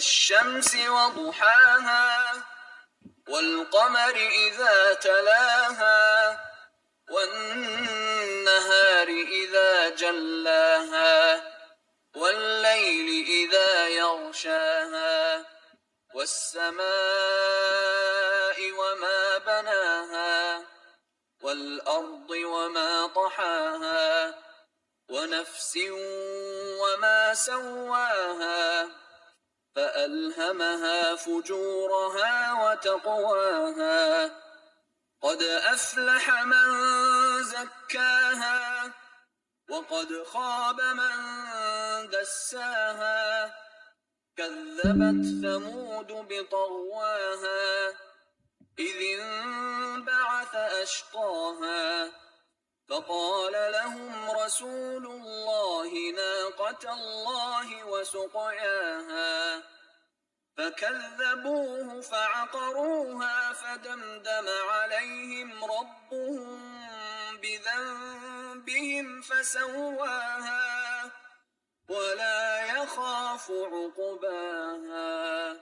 والشمس وضحاها والقمر إذا تلاها والنهار إذا جلاها والليل إذا يغشاها والسماء وما بناها والأرض وما طحاها ونفس وما سواها فألهمها فجورها وتقواها قد أفلح من زكاها وقد خاب من دساها كذبت ثمود بطغواها إذ انبعث أشقاها فقال لهم رسول الله ناقة الله وسقياها فكذبوه فعقروها فدمدم عليهم ربهم بذنبهم فسواها ولا يخاف عقباها.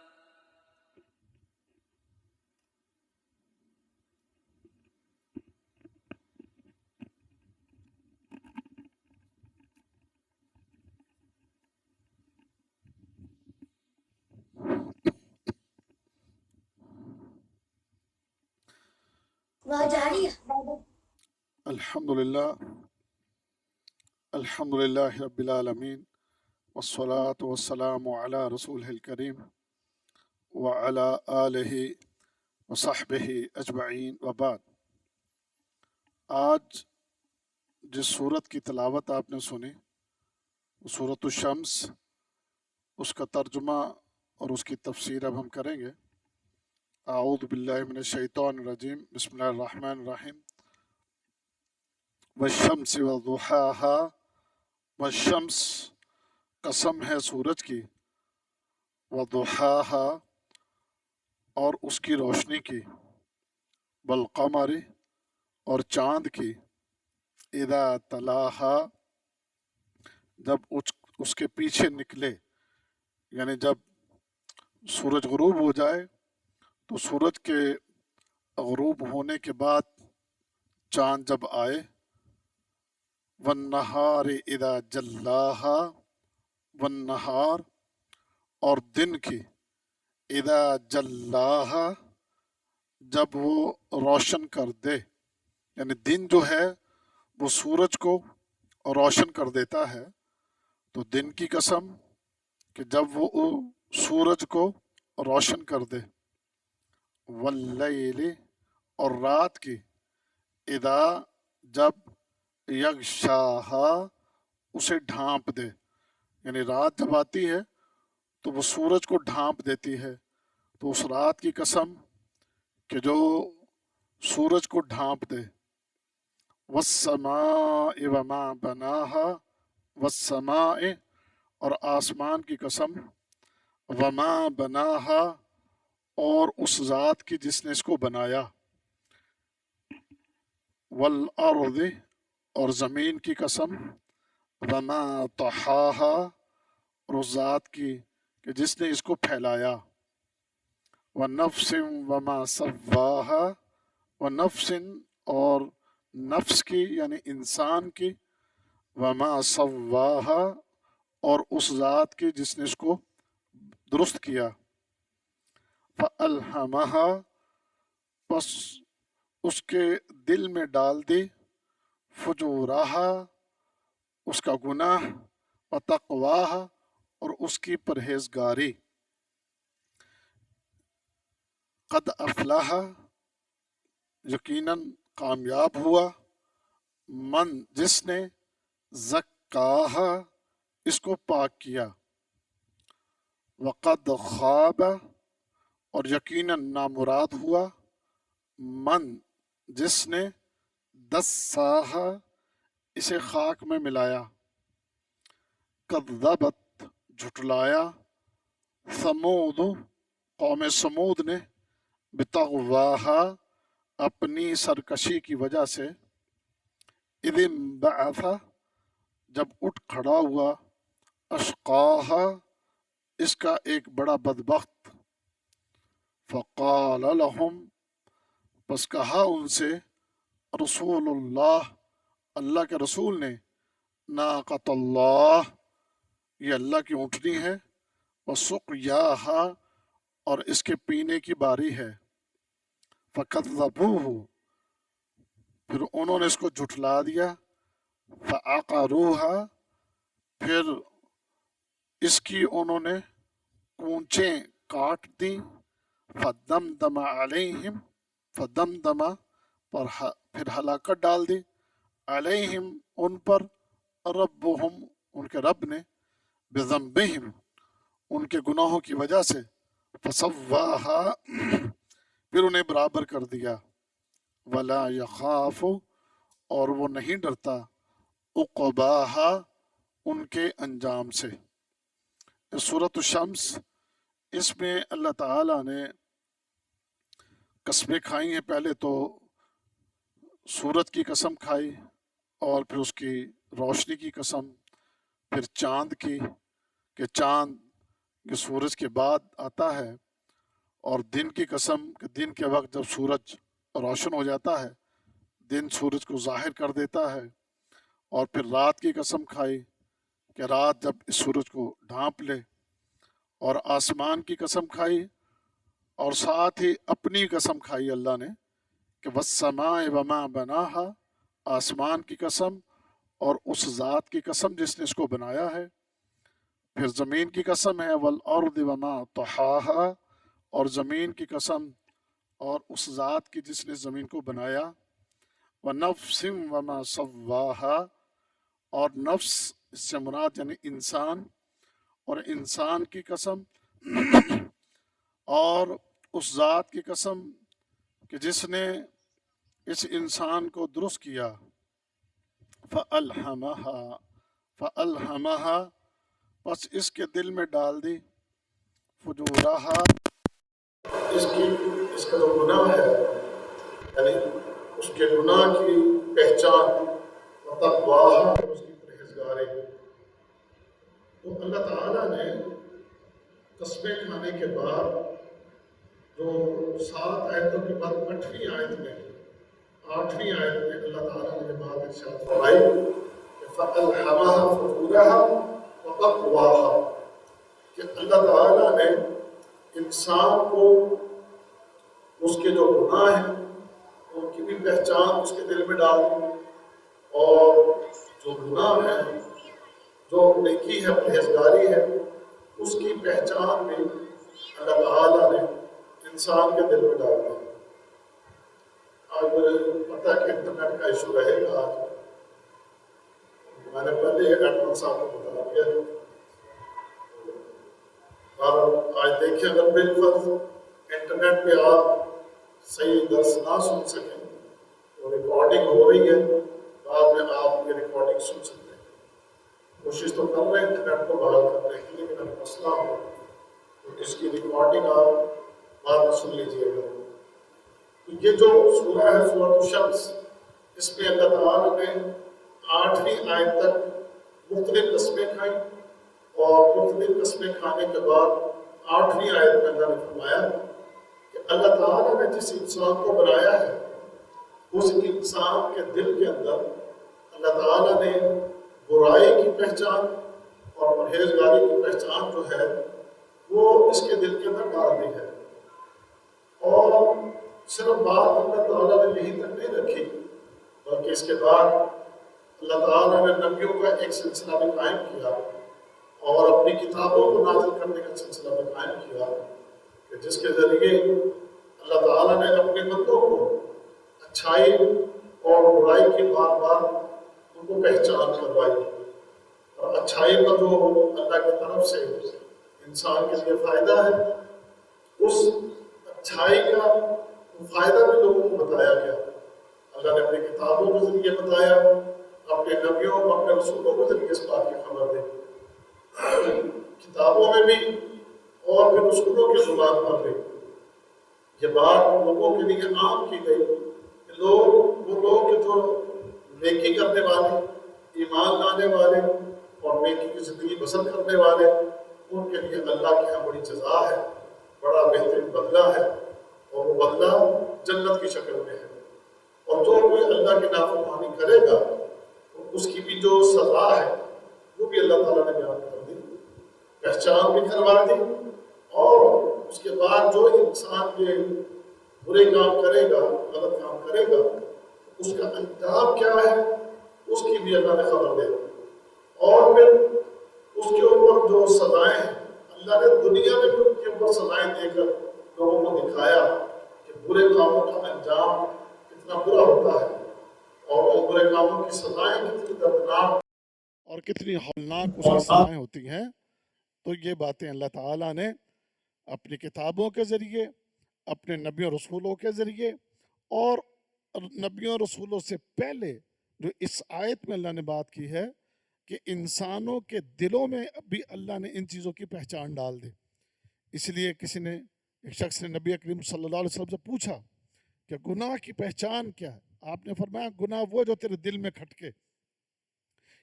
الحمد للہ رب العالمین والصلاة والسلام علی رسولہ الکریم وعلی آلہ وصحبہ اجمعین وبعد۔ آج جس صورت کی تلاوت آپ نے سنی وہ سورۃ الشمس، اس کا ترجمہ اور اس کی تفسیر اب ہم کریں گے۔ اعوذ باللہ من الشیطان الرجیم، بسم اللہ الرحمن الرحیم۔ والشمس وضحاها، والشمس قسم ہے سورج کی، وضحاها اور اس کی روشنی کی، والقمر اور چاند کی، اذا تلاها جب اس کے پیچھے نکلے، یعنی جب سورج غروب ہو جائے تو سورج کے غروب ہونے کے بعد چاند جب آئے، والنہار اذا جلاها والنہار اور دن کی، اذا جلاها جب وہ روشن کر دے، یعنی دن جو ہے وہ سورج کو روشن کر دیتا ہے، تو دن کی قسم کہ جب وہ سورج کو روشن کر دے، واللیل اور رات کی، اذا جب یغشاہا اسے ڈھانپ دے، یعنی رات جب آتی ہے تو وہ سورج کو ڈھانپ دیتی ہے، تو اس رات کی قسم کہ جو سورج کو ڈھانپ دے، والسماء وما بناہا، والسماء اور آسمان کی قسم، وما بناہا اور اس ذات کی جس نے اس کو بنایا، والارض اور زمین کی قسم، وما طحاہا اور اس ذات کی کہ جس نے اس کو پھیلایا، ونفس وما سواہا، ونفس اور نفس کی یعنی انسان کی، وما سواہا اور اس ذات کی جس نے اس کو درست کیا، فألہمہا پس اس کے دل میں ڈال دی، فجورہا اس کا گناہ، وتقواہا اور اس کی پرہیزگاری، قد افلح یقیناً کامیاب ہوا، من جس نے زکاہا اس کو پاک کیا، وقد خواب اور یقیناً نامراد ہوا، من جس نے دساہا اسے خاک میں ملایا، کذبت جھٹلایا، ثمود قوم سمود نے، بطغواہا اپنی سرکشی کی وجہ سے، اذ انبعث جب اٹھ کھڑا ہوا، اشقاہا اس کا ایک بڑا بدبخت، فقال لهم، پس کہا ان سے رسول اللہ، اللہ کے رسول نے، ناقۃ اللہ، یہ اللہ کی اونٹنی ہے، وسقیاہا، اور اس کے پینے کی باری ہے، فکذبوہ، پھر انہوں نے اس کو جھٹلا دیا، فعقروہا، پھر اس کی انہوں نے کونچیں کاٹ دیں، فدمدم علیہم، فدمدم، پھر ہلاکت ڈال دی، علیہم، ان پر، ربہم، ان کے رب نے، بذنبہم، ان کے گناہوں کی وجہ سے، فسواہا، پھر انہیں برابر کر دیا، ولا یخاف، اور وہ نہیں ڈرتا، عقباہا، ان کے انجام سے۔ سورۃ الشمس، اس میں اللہ تعالیٰ نے قسمیں کھائی ہیں، پہلے تو سورج کی قسم کھائی، اور پھر اس کی روشنی کی قسم، پھر چاند کی، کہ چاند کہ سورج کے بعد آتا ہے، اور دن کی قسم کہ دن کے وقت جب سورج روشن ہو جاتا ہے، دن سورج کو ظاہر کر دیتا ہے، اور پھر رات کی قسم کھائی کہ رات جب اس سورج کو ڈھانپ لے، اور آسمان کی قسم کھائی، اور ساتھ ہی اپنی قسم کھائی اللہ نے کہ والسماء وما بناہا، آسمان کی قسم اور اس ذات کی قسم جس نے اس کو بنایا ہے، پھر زمین کی قسم ہے والارض وما طحاہا، اور زمین کی قسم اور اس ذات کی جس نے زمین کو بنایا، ونفس وما سواہا، اور نفس اس سے مراد یعنی انسان، اور انسان کی قسم، اور اس ذات کی قسم کہ جس نے اس انسان کو درست کیا، فَأَلْهَمَهَا، فَأَلْهَمَهَا، پس اس کے دل میں ڈال دی، فجورہا، اس کا جو گناہ ہے، یعنی اس کے گناہ کی پہچان، وتقواہا، اس کی پرہیزگاری۔ تو اللہ تعالیٰ نے قسمیں کھانے کے بعد جو 7 آیتوں کے بعد 8ویں آیت میں اللہ تعالیٰ نے یہ بات ارشاد فرمائی کہ فَأَلْهَمَهَا فُجُورَهَا وَتَقْوَاهَا، کہ اللہ تعالیٰ نے انسان کو اس کے جو گناہ ہیں ان کی بھی پہچان اس کے دل میں ڈال دی، اور جو گناہ ہے، جو نیکی ہے، پرہیزگاری ہے، اس کی پہچان بھی اللہ تعالیٰ نے انسان کے دل میں ڈال دی۔ آج مجھے پتا کہ انٹرنیٹ کا ایشو رہے گا، آج میں نے پہلے ایڈمن صاحب کو بتا دیا، اور آج دیکھیں اگر بالفرض انٹرنیٹ پہ آپ صحیح درس نہ سن سکیں تو ریکارڈنگ ہو رہی ہے، بعد میں آپ یہ ریکارڈنگ سن سکتے ہیں۔ کوشش تو کر رہے ہیں انٹرنیٹ کو بحال کرنے کی، لیکن اگر مسئلہ ہو تو اس کی ریکارڈنگ آپ بعد میں سن لیجیے گا۔ یہ جو سورہ ہے سورۃ الشمس، اس میں اللہ تعالیٰ نے 8ویں آیت تک مختلف قسمیں کھائیں، اور مختلف قسمیں کھانے کے بعد 8ویں آیت میں اللہ نے فرمایا کہ اللہ تعالیٰ نے جس انسان کو بنایا ہے، اس انسان کے دل کے اندر اللہ تعالیٰ نے برائی کی پہچان اور پرہیزگاری کی پہچان جو ہے وہ اس کے دل کے اندر ڈال دی ہے۔ اور صرف بات اللہ تعالیٰ نے یہیں تک نہیں رکھی، بلکہ اس کے بعد اللہ تعالیٰ نے نبیوں کا ایک سلسلہ بھی قائم کیا، اور اپنی کتابوں کو نازل کرنے کا سلسلہ بھی قائم کیا، کہ جس کے ذریعے اللہ تعالیٰ نے اپنے بندوں کو اچھائی اور برائی کی بار بار ان کو پہچان کروائی، اور اچھائی کا جو اللہ کی طرف سے انسان کے لیے فائدہ ہے، اس اچھائی کا فائدہ بھی لوگوں کو بتایا گیا۔ اللہ نے اپنی کتابوں کے ذریعے بتایا، اپنے نبیوں اپنے رسولوں کے ذریعے اس بات کی خبر دی، کتابوں میں بھی اور پھر رسولوں کی زبان پر بھی یہ بات لوگوں کے لیے عام کی گئی کہ وہ لوگ جو نیکی کرنے والے، ایمان لانے والے اور نیکی کی زندگی بسر کرنے والے، ان کے لیے اللہ کی یہاں بڑی جزا ہے، بڑا بہترین بدلہ ہے، اور وہ بدلہ جنت کی شکل میں ہے۔ اور جو کوئی اللہ کی نافرمانی کرے گا اس کی بھی جو سزا ہے وہ بھی اللہ تعالیٰ نے بیان کر دی، پہچان بھی کروا دی، اور اس کے بعد جو انسان یہ برے کام کرے گا، غلط کام کرے گا، اس کا انجام کیا ہے اس کی بھی اللہ نے خبر دے دی۔ اور پھر اس کے اوپر جو سزائیں ہیں اللہ نے دنیا میں بھی ان کے اوپر سزائیں دے کر لوگوں کو دکھایا کہ برے کاموں کا انجام کتنا برا ہوتا ہے، اور ان برے کاموں کی سزائیں کتنی دردناک اور کتنی ہولناک اس کی سزائیں ہوتی ہیں۔ تو یہ باتیں اللہ تعالیٰ نے اپنی کتابوں کے ذریعے، اپنے نبیوں رسولوں کے ذریعے، اور نبیوں رسولوں سے پہلے جو اس آیت میں اللہ نے بات کی ہے کہ انسانوں کے دلوں میں بھی اللہ نے ان چیزوں کی پہچان ڈال دی۔ اس لیے کسی نے، ایک شخص نے نبی کریم صلی اللہ علیہ وسلم سے پوچھا کہ گناہ کی پہچان کیا ہے؟ آپ نے فرمایا گناہ وہ جو تیرے دل میں کھٹکے،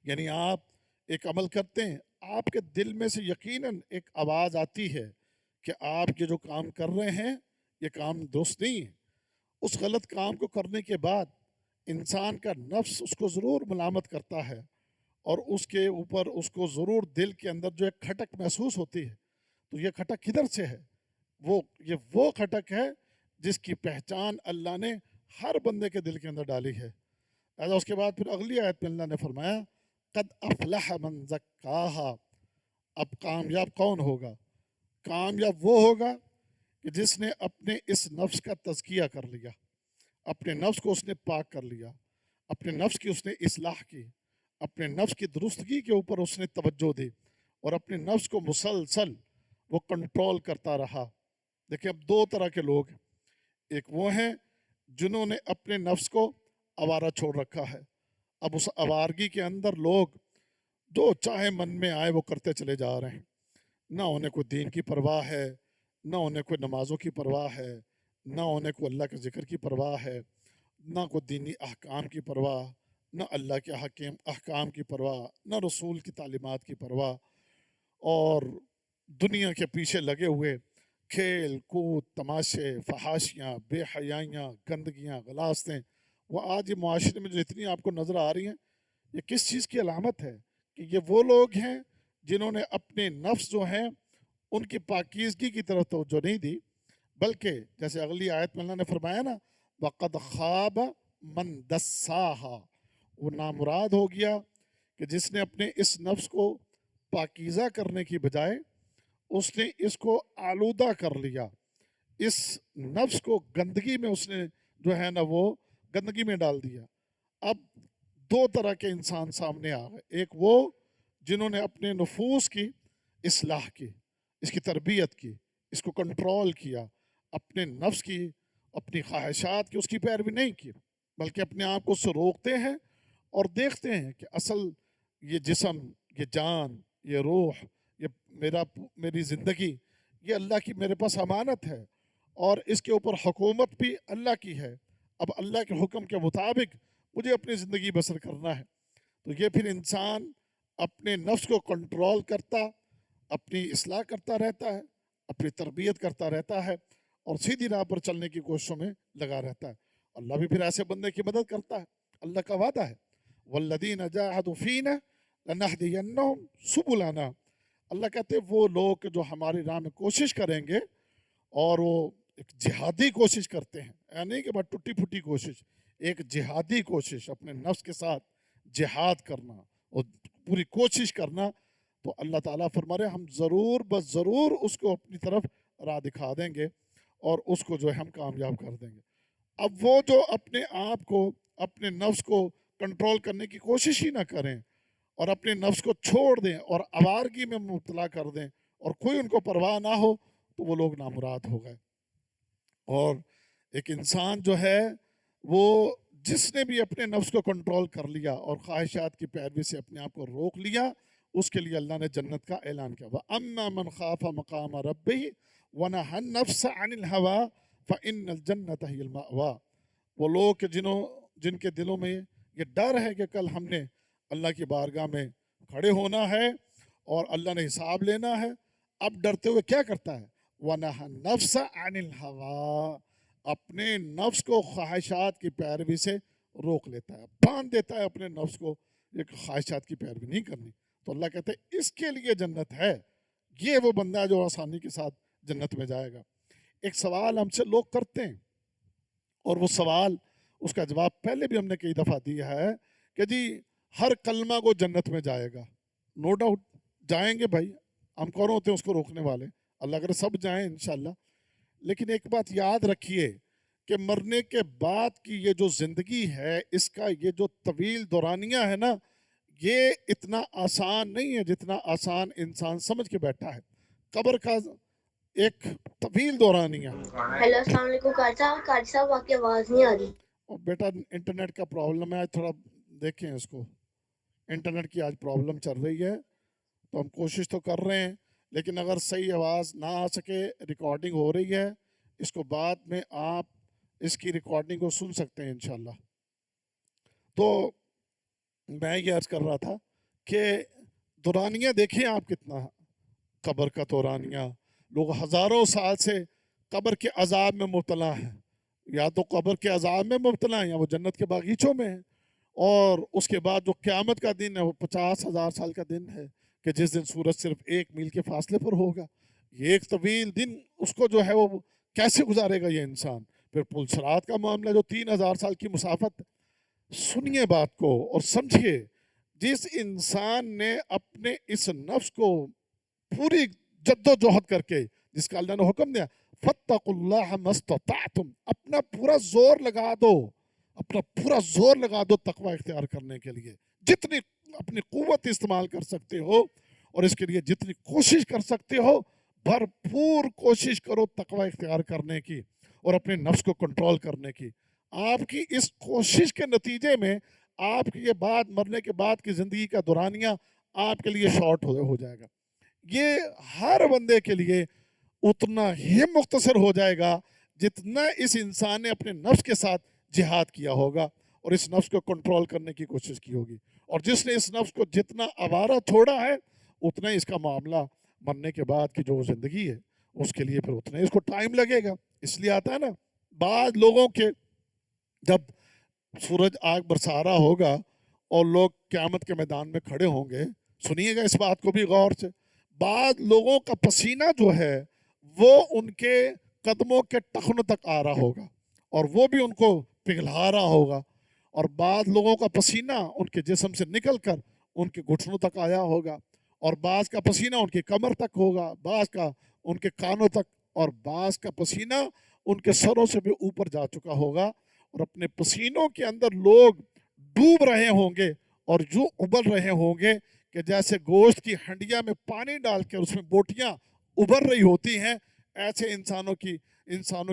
یعنی آپ ایک عمل کرتے ہیں، آپ کے دل میں سے یقیناً ایک آواز آتی ہے کہ آپ یہ جو کام کر رہے ہیں یہ کام درست نہیں ہے۔ اس غلط کام کو کرنے کے بعد انسان کا نفس اس کو ضرور ملامت کرتا ہے، اور اس کے اوپر اس کو ضرور دل کے اندر جو ایک کھٹک محسوس ہوتی ہے۔ تو یہ کھٹک کدھر سے ہے؟ یہ وہ کھٹک ہے جس کی پہچان اللہ نے ہر بندے کے دل کے اندر ڈالی ہے۔ ایسا اس کے بعد پھر اگلی آیت میں اللہ نے فرمایا قد افلح من زکاہا، اب کامیاب کون ہوگا؟ کامیاب وہ ہوگا کہ جس نے اپنے اس نفس کا تزکیہ کر لیا، اپنے نفس کو اس نے پاک کر لیا، اپنے نفس کی اس نے اصلاح کی، اپنے نفس کی درستگی کے اوپر اس نے توجہ دی، اور اپنے نفس کو مسلسل وہ کنٹرول کرتا رہا۔ دیکھیں اب دو طرح کے لوگ ہیں، ایک وہ ہیں جنہوں نے اپنے نفس کو آوارہ چھوڑ رکھا ہے، اب اس آوارگی کے اندر لوگ جو چاہے من میں آئے وہ کرتے چلے جا رہے ہیں، نہ انہیں کوئی دین کی پرواہ ہے، نہ انہیں کوئی نمازوں کی پرواہ ہے، نہ انہیں کوئی اللہ کے ذکر کی پرواہ ہے، نہ کوئی دینی احکام کی پرواہ، نہ اللہ کے احکام کی پرواہ، نہ رسول کی تعلیمات کی پرواہ، اور دنیا کے پیچھے لگے ہوئے کھیل کود، تماشے، فحاشیاں، بے حیائیاں، گندگیاں، غلاستیں، وہ آج یہ معاشرے میں جو اتنی آپ کو نظر آ رہی ہیں، یہ کس چیز کی علامت ہے؟ کہ یہ وہ لوگ ہیں جنہوں نے اپنے نفس جو ہیں ان کی پاکیزگی کی طرف توجہ نہیں دی، بلکہ جیسے اگلی آیت میں اللہ نے فرمایا نا وَقَدْ خَابَ مَنْ دَسَّاهَا، وہ نامراد ہو گیا کہ جس نے اپنے اس نفس کو پاکیزہ کرنے کی بجائے اس نے اس کو آلودہ کر لیا، اس نفس کو گندگی میں اس نے جو ہے نا وہ گندگی میں ڈال دیا۔ اب دو طرح کے انسان سامنے آ گئے، ایک وہ جنہوں نے اپنے نفوس کی اصلاح کی، اس کی تربیت کی، اس کو کنٹرول کیا، اپنے نفس کی، اپنی خواہشات کی اس کی پیروی نہیں کی، بلکہ اپنے آپ کو اس سے روکتے ہیں اور دیکھتے ہیں کہ اصل یہ جسم، یہ جان، یہ روح، یہ میری زندگی، یہ اللہ کی میرے پاس امانت ہے، اور اس کے اوپر حکومت بھی اللہ کی ہے، اب اللہ کے حکم کے مطابق مجھے اپنی زندگی بسر کرنا ہے۔ تو یہ پھر انسان اپنے نفس کو کنٹرول کرتا، اپنی اصلاح کرتا رہتا ہے، اپنی تربیت کرتا رہتا ہے، اور سیدھی راہ پر چلنے کی کوششوں میں لگا رہتا ہے۔ اللہ بھی پھر ایسے بندے کی مدد کرتا ہے، اللہ کا وعدہ ہے وَالَّذِينَ جَاهَدُوا فِينَا لَنَهْدِيَنَّهُمْ سُبُلَنَا، اللہ کہتے ہیں وہ لوگ جو ہماری راہ میں کوشش کریں گے، اور وہ ایک جہادی کوشش کرتے ہیں، یعنی نہیں کہ بس ٹوٹی پھوٹی کوشش، ایک جہادی کوشش، اپنے نفس کے ساتھ جہاد کرنا اور پوری کوشش کرنا، تو اللہ تعالیٰ فرما رہے ہیں ہم ضرور بس ضرور اس کو اپنی طرف راہ دکھا دیں گے اور اس کو جو ہے ہم کامیاب کر دیں گے۔ اب وہ جو اپنے آپ کو، اپنے نفس کو کنٹرول کرنے کی کوشش ہی نہ کریں اور اپنے نفس کو چھوڑ دیں اور آوارگی میں مبتلا کر دیں اور کوئی ان کو پرواہ نہ ہو، تو وہ لوگ نامراد ہو گئے۔ اور ایک انسان جو ہے وہ جس نے بھی اپنے نفس کو کنٹرول کر لیا اور خواہشات کی پیروی سے اپنے آپ کو روک لیا، اس کے لیے اللہ نے جنت کا اعلان کیا، وَأَمَّا مَنْ خَافَ مَقَامَ رَبِّهِ وَنَهَى النَّفْسَ عَنِ الْهَوَىٰ فَإِنَّ الْجَنَّةَ هِيَ الْمَأْوَىٰ، وہ لوگ جن کے دلوں میں یہ ڈر ہے کہ کل ہم نے اللہ کی بارگاہ میں کھڑے ہونا ہے اور اللہ نے حساب لینا ہے، اب ڈرتے ہوئے کیا کرتا ہے؟ وَنَهَا النَّفْسَ عَنِ الْهَوَىٰ، اپنے نفس کو خواہشات کی پیروی سے روک لیتا ہے، باندھ دیتا ہے اپنے نفس کو، یہ خواہشات کی پیروی نہیں کرنی۔ تو اللہ کہتے ہیں اس کے لیے جنت ہے، یہ وہ بندہ ہے جو آسانی کے ساتھ جنت میں جائے گا۔ ایک سوال ہم سے لوگ کرتے ہیں، اور وہ سوال اس کا جواب پہلے بھی ہم نے کئی دفعہ دیا ہے کہ جی ہر کلمہ کو جنت میں جائے گا۔ نو ڈاؤٹ جائیں گے بھائی، ہم کون ہوتے ہیں اس کو روکنے والے؟ اللہ کرے سب جائیں انشاءاللہ۔ لیکن ایک بات یاد رکھیے کہ مرنے کے بعد کی یہ جو زندگی ہے، اس کا یہ جو طویل دورانیہ ہے نا، یہ اتنا آسان نہیں ہے جتنا آسان انسان سمجھ کے بیٹھا ہے۔ قبر کا ایک طویل دورانیہ۔ ہیلو السلام علیکم قاری صاحب آپ کی آواز نہیں آ رہی۔ بیٹا انٹرنیٹ کا پرابلم ہے آج، تھوڑا دیکھیں اس کو، انٹرنیٹ کی آج پرابلم چل رہی ہے، تو ہم کوشش تو کر رہے ہیں، لیکن اگر صحیح آواز نہ آ سکے، ریکارڈنگ ہو رہی ہے، اس کو بعد میں آپ اس کی ریکارڈنگ کو سن سکتے ہیں انشاءاللہ۔ تو میں یہ عرض کر رہا تھا کہ دورانیہ دیکھیں آپ کتنا، قبر کا دورانیہ، لوگ ہزاروں سال سے قبر کے عذاب میں مبتلا ہیں، یا تو قبر کے عذاب میں مبتلا ہیں یا وہ جنت کے باغیچوں میں ہیں۔ اور اس کے بعد جو قیامت کا دن ہے وہ 50,000 سال کا دن ہے کہ جس دن سورج صرف 1 میل کے فاصلے پر ہوگا۔ یہ ایک طویل دن اس کو جو ہے وہ کیسے گزارے گا یہ انسان؟ پھر پل صراط کا معاملہ جو 3,000 سال کی مسافت۔ سنیے بات کو اور سمجھیے، جس انسان نے اپنے اس نفس کو پوری جد و جہد کر کے، جس کا اللہ نے حکم دیا فَاتَّقُوا اللَّهَ مَا اسْتَطَعْتُمْ، اپنا پورا زور لگا دو، اپنا پورا زور لگا دو تقوی اختیار کرنے کے لیے، جتنی اپنی قوت استعمال کر سکتے ہو اور اس کے لیے جتنی کوشش کر سکتے ہو، بھرپور کوشش کرو تقوی اختیار کرنے کی اور اپنے نفس کو کنٹرول کرنے کی۔ آپ کی اس کوشش کے نتیجے میں آپ کی یہ بات مرنے کے بعد کی زندگی کا دورانیہ آپ کے لیے شارٹ ہو جائے گا۔ یہ ہر بندے کے لیے اتنا ہی مختصر ہو جائے گا جتنا اس انسان نے اپنے نفس کے ساتھ جہاد کیا ہوگا اور اس نفس کو کنٹرول کرنے کی کوشش کی ہوگی۔ اور جس نے اس نفس کو جتنا آوارہ چھوڑا ہے، اتنا ہی اس کا معاملہ مرنے کے بعد کی جو زندگی ہے اس کے لیے پھر اتنا ہی اس کو ٹائم لگے گا۔ اس لیے آتا ہے نا، بعض لوگوں کے جب سورج آگ برسا رہا ہوگا اور لوگ قیامت کے میدان میں کھڑے ہوں گے، سنیے گا اس بات کو بھی غور سے، بعض لوگوں کا پسینہ جو ہے وہ ان کے قدموں کے ٹخنوں تک آ رہا ہوگا اور وہ بھی ان کو پگھلا رہا ہوگا، اور بعض لوگوں کا پسینہ ان کے جسم سے نکل کر ان کے گھٹنوں تک آیا ہوگا، اور بعض کا پسینہ ان کی کمر تک ہوگا، بعض کا ان کے کانوں تک، اور بعض کا پسینہ ان کے سروں سے بھی اوپر جا چکا ہوگا، اور اپنے پسینوں کے اندر لوگ ڈوب رہے ہوں گے اور جو ابل رہے ہوں گے کہ جیسے گوشت کی ہنڈیا میں پانی ڈال کے اس میں بوٹیاں ابھر رہی ہوتی ہیں، ایسے انسانوں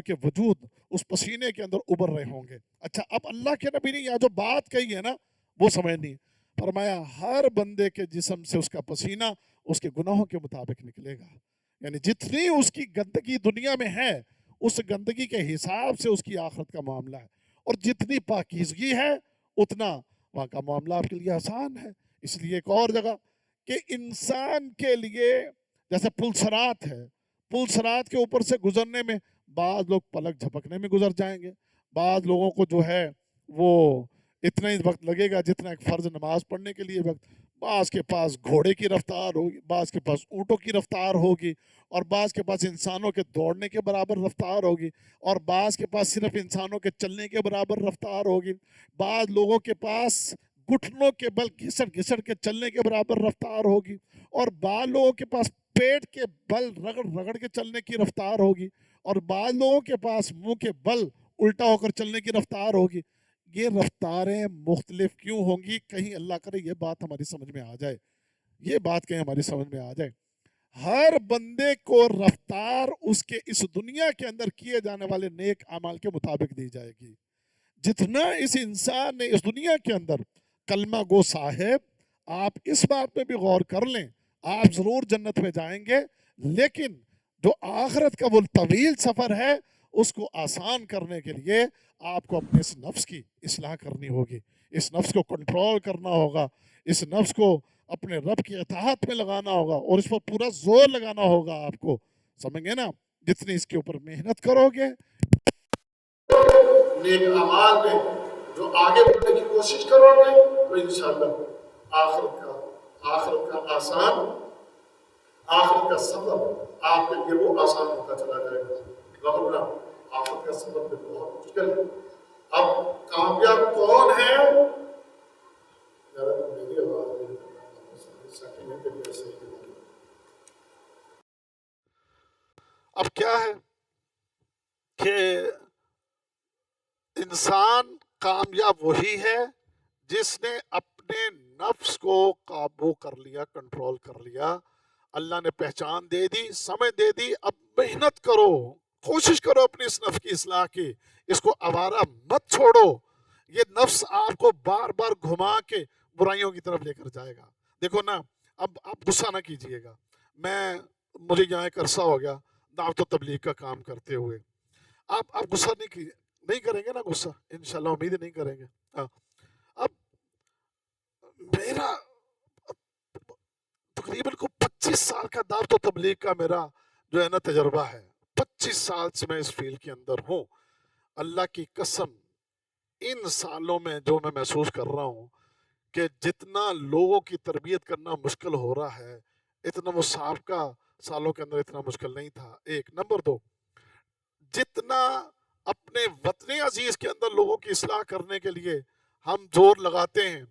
کے وجود اس پسینے کے اندر ابھر رہے ہوں گے۔ اچھا، اب اللہ کے نبی نے یہ جو بات کہی ہے نا، وہ سمجھنی، فرمایا ہر بندے کے جسم سے اس کا پسینہ اس کے گناہوں کے مطابق نکلے گا، یعنی جتنی اس کی گندگی دنیا میں ہے اس گندگی کے حساب سے اس کی آخرت کا معاملہ ہے، اور جتنی پاکیزگی ہے اتنا وہاں کا معاملہ آپ کے لیے آسان ہے۔ اس لیے ایک اور جگہ کہ انسان کے لیے جیسے پل صراط ہے، پل صراط کے اوپر سے گزرنے میں بعض لوگ پلک جھپکنے میں گزر جائیں گے، بعض لوگوں کو جو ہے وہ اتنا ہی وقت لگے گا جتنا ایک فرض نماز پڑھنے کے لیے وقت، بعض کے پاس گھوڑے کی رفتار ہوگی، بعض کے پاس اونٹوں کی رفتار ہوگی، اور بعض کے پاس انسانوں کے دوڑنے کے برابر رفتار ہوگی، اور بعض کے پاس صرف انسانوں کے چلنے کے برابر رفتار ہوگی، بعض لوگوں کے پاس گھٹنوں کے بل گھسٹ گھسٹ کے چلنے کے برابر رفتار ہوگی، اور بعض لوگوں کے پاس پیٹ کے بل رگڑ رگڑ کے چلنے کی رفتار ہوگی، اور بعض لوگوں کے پاس منہ کے بل الٹا ہو کر چلنے کی رفتار ہوگی۔ یہ رفتاریں مختلف کیوں ہوں گی؟ کہیں اللہ کرے یہ بات ہماری سمجھ میں آ جائے، یہ بات کہیں ہماری سمجھ میں آ جائے۔ ہر بندے کو رفتار اس کے اس دنیا کے اندر کیے جانے والے نیک اعمال کے مطابق دی جائے گی۔ جتنا اس انسان نے اس دنیا کے اندر کلمہ گو صاحب، آپ اس بات پہ بھی غور کر لیں، آپ ضرور جنت میں جائیں گے، لیکن جو آخرت کا وہ طویل سفر ہے اس کو آسان کرنے کے لیے آپ کو اپنے اس نفس کی اصلاح کرنی ہوگی، اس نفس کو کنٹرول کرنا ہوگا، اس نفس کو اپنے رب کی اطاعت میں لگانا ہوگا اور اس پر پورا زور لگانا ہوگا آپ کو، سمجھ گئے نا؟ جتنی اس کے اوپر محنت کرو گے نیک اعمال میں جو آگے بڑھنے کی کوشش کرو گے تو انشاءاللہ آخرت کا آسان، آخرت کا سفر آپ کے لیے وہ آسان ہوتا چلا جائے گا، ورنہ آخرت کا سفر بھی بہت مشکل ہے۔ اب کامیاب کون ہے؟ میری آواز اب کیا ہے کہ انسان کامیاب وہی ہے جس نے اپنے نفس کو قابو کر لیا، کنٹرول کر لیا، اللہ نے پہچان دے دی، سمجھ دے دی، اب محنت کرو، کوشش کرو اپنی اس نفس کی اصلاح کی، اس کو آوارہ مت چھوڑو، یہ نفس آپ کو بار بار گھما کے برائیوں کی طرف لے کر جائے گا۔ دیکھو نا، اب آپ غصہ نہ کیجئے گا، مجھے یہاں ایک عرصہ ہو گیا دعوت و تبلیغ کا کام کرتے ہوئے، آپ غصہ نہیں کریں گے نا، غصہ انشاءاللہ امید نہیں کریں گے۔ اب میرا تقریباً کو 25 سال کا دعوت و تبلیغ کا میرا جو ہے نا تجربہ ہے، 25 سال سے میں اس فیلڈ کے اندر ہوں۔ اللہ کی قسم ان سالوں میں جو میں محسوس کر رہا ہوں کہ جتنا لوگوں کی تربیت کرنا مشکل ہو رہا ہے، اتنا وہ سابقہ سالوں کے اندر اتنا مشکل نہیں تھا، ایک۔ نمبر دو، جتنا اپنے وطن عزیز کے اندر لوگوں کی اصلاح کرنے کے لیے ہم زور لگاتے ہیں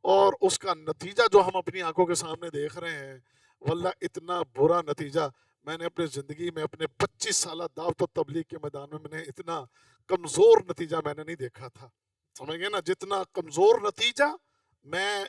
اور اس کا نتیجہ جو ہم اپنی آنکھوں کے سامنے دیکھ رہے ہیں، واللہ اتنا برا نتیجہ میں نے اپنے زندگی میں اپنے 25 سالہ دعوت و تبلیغ کے میدان میں نے اتنا کمزور نتیجہ میں نے نہیں دیکھا تھا، سمجھ گئے نا؟ جتنا کمزور نتیجہ میں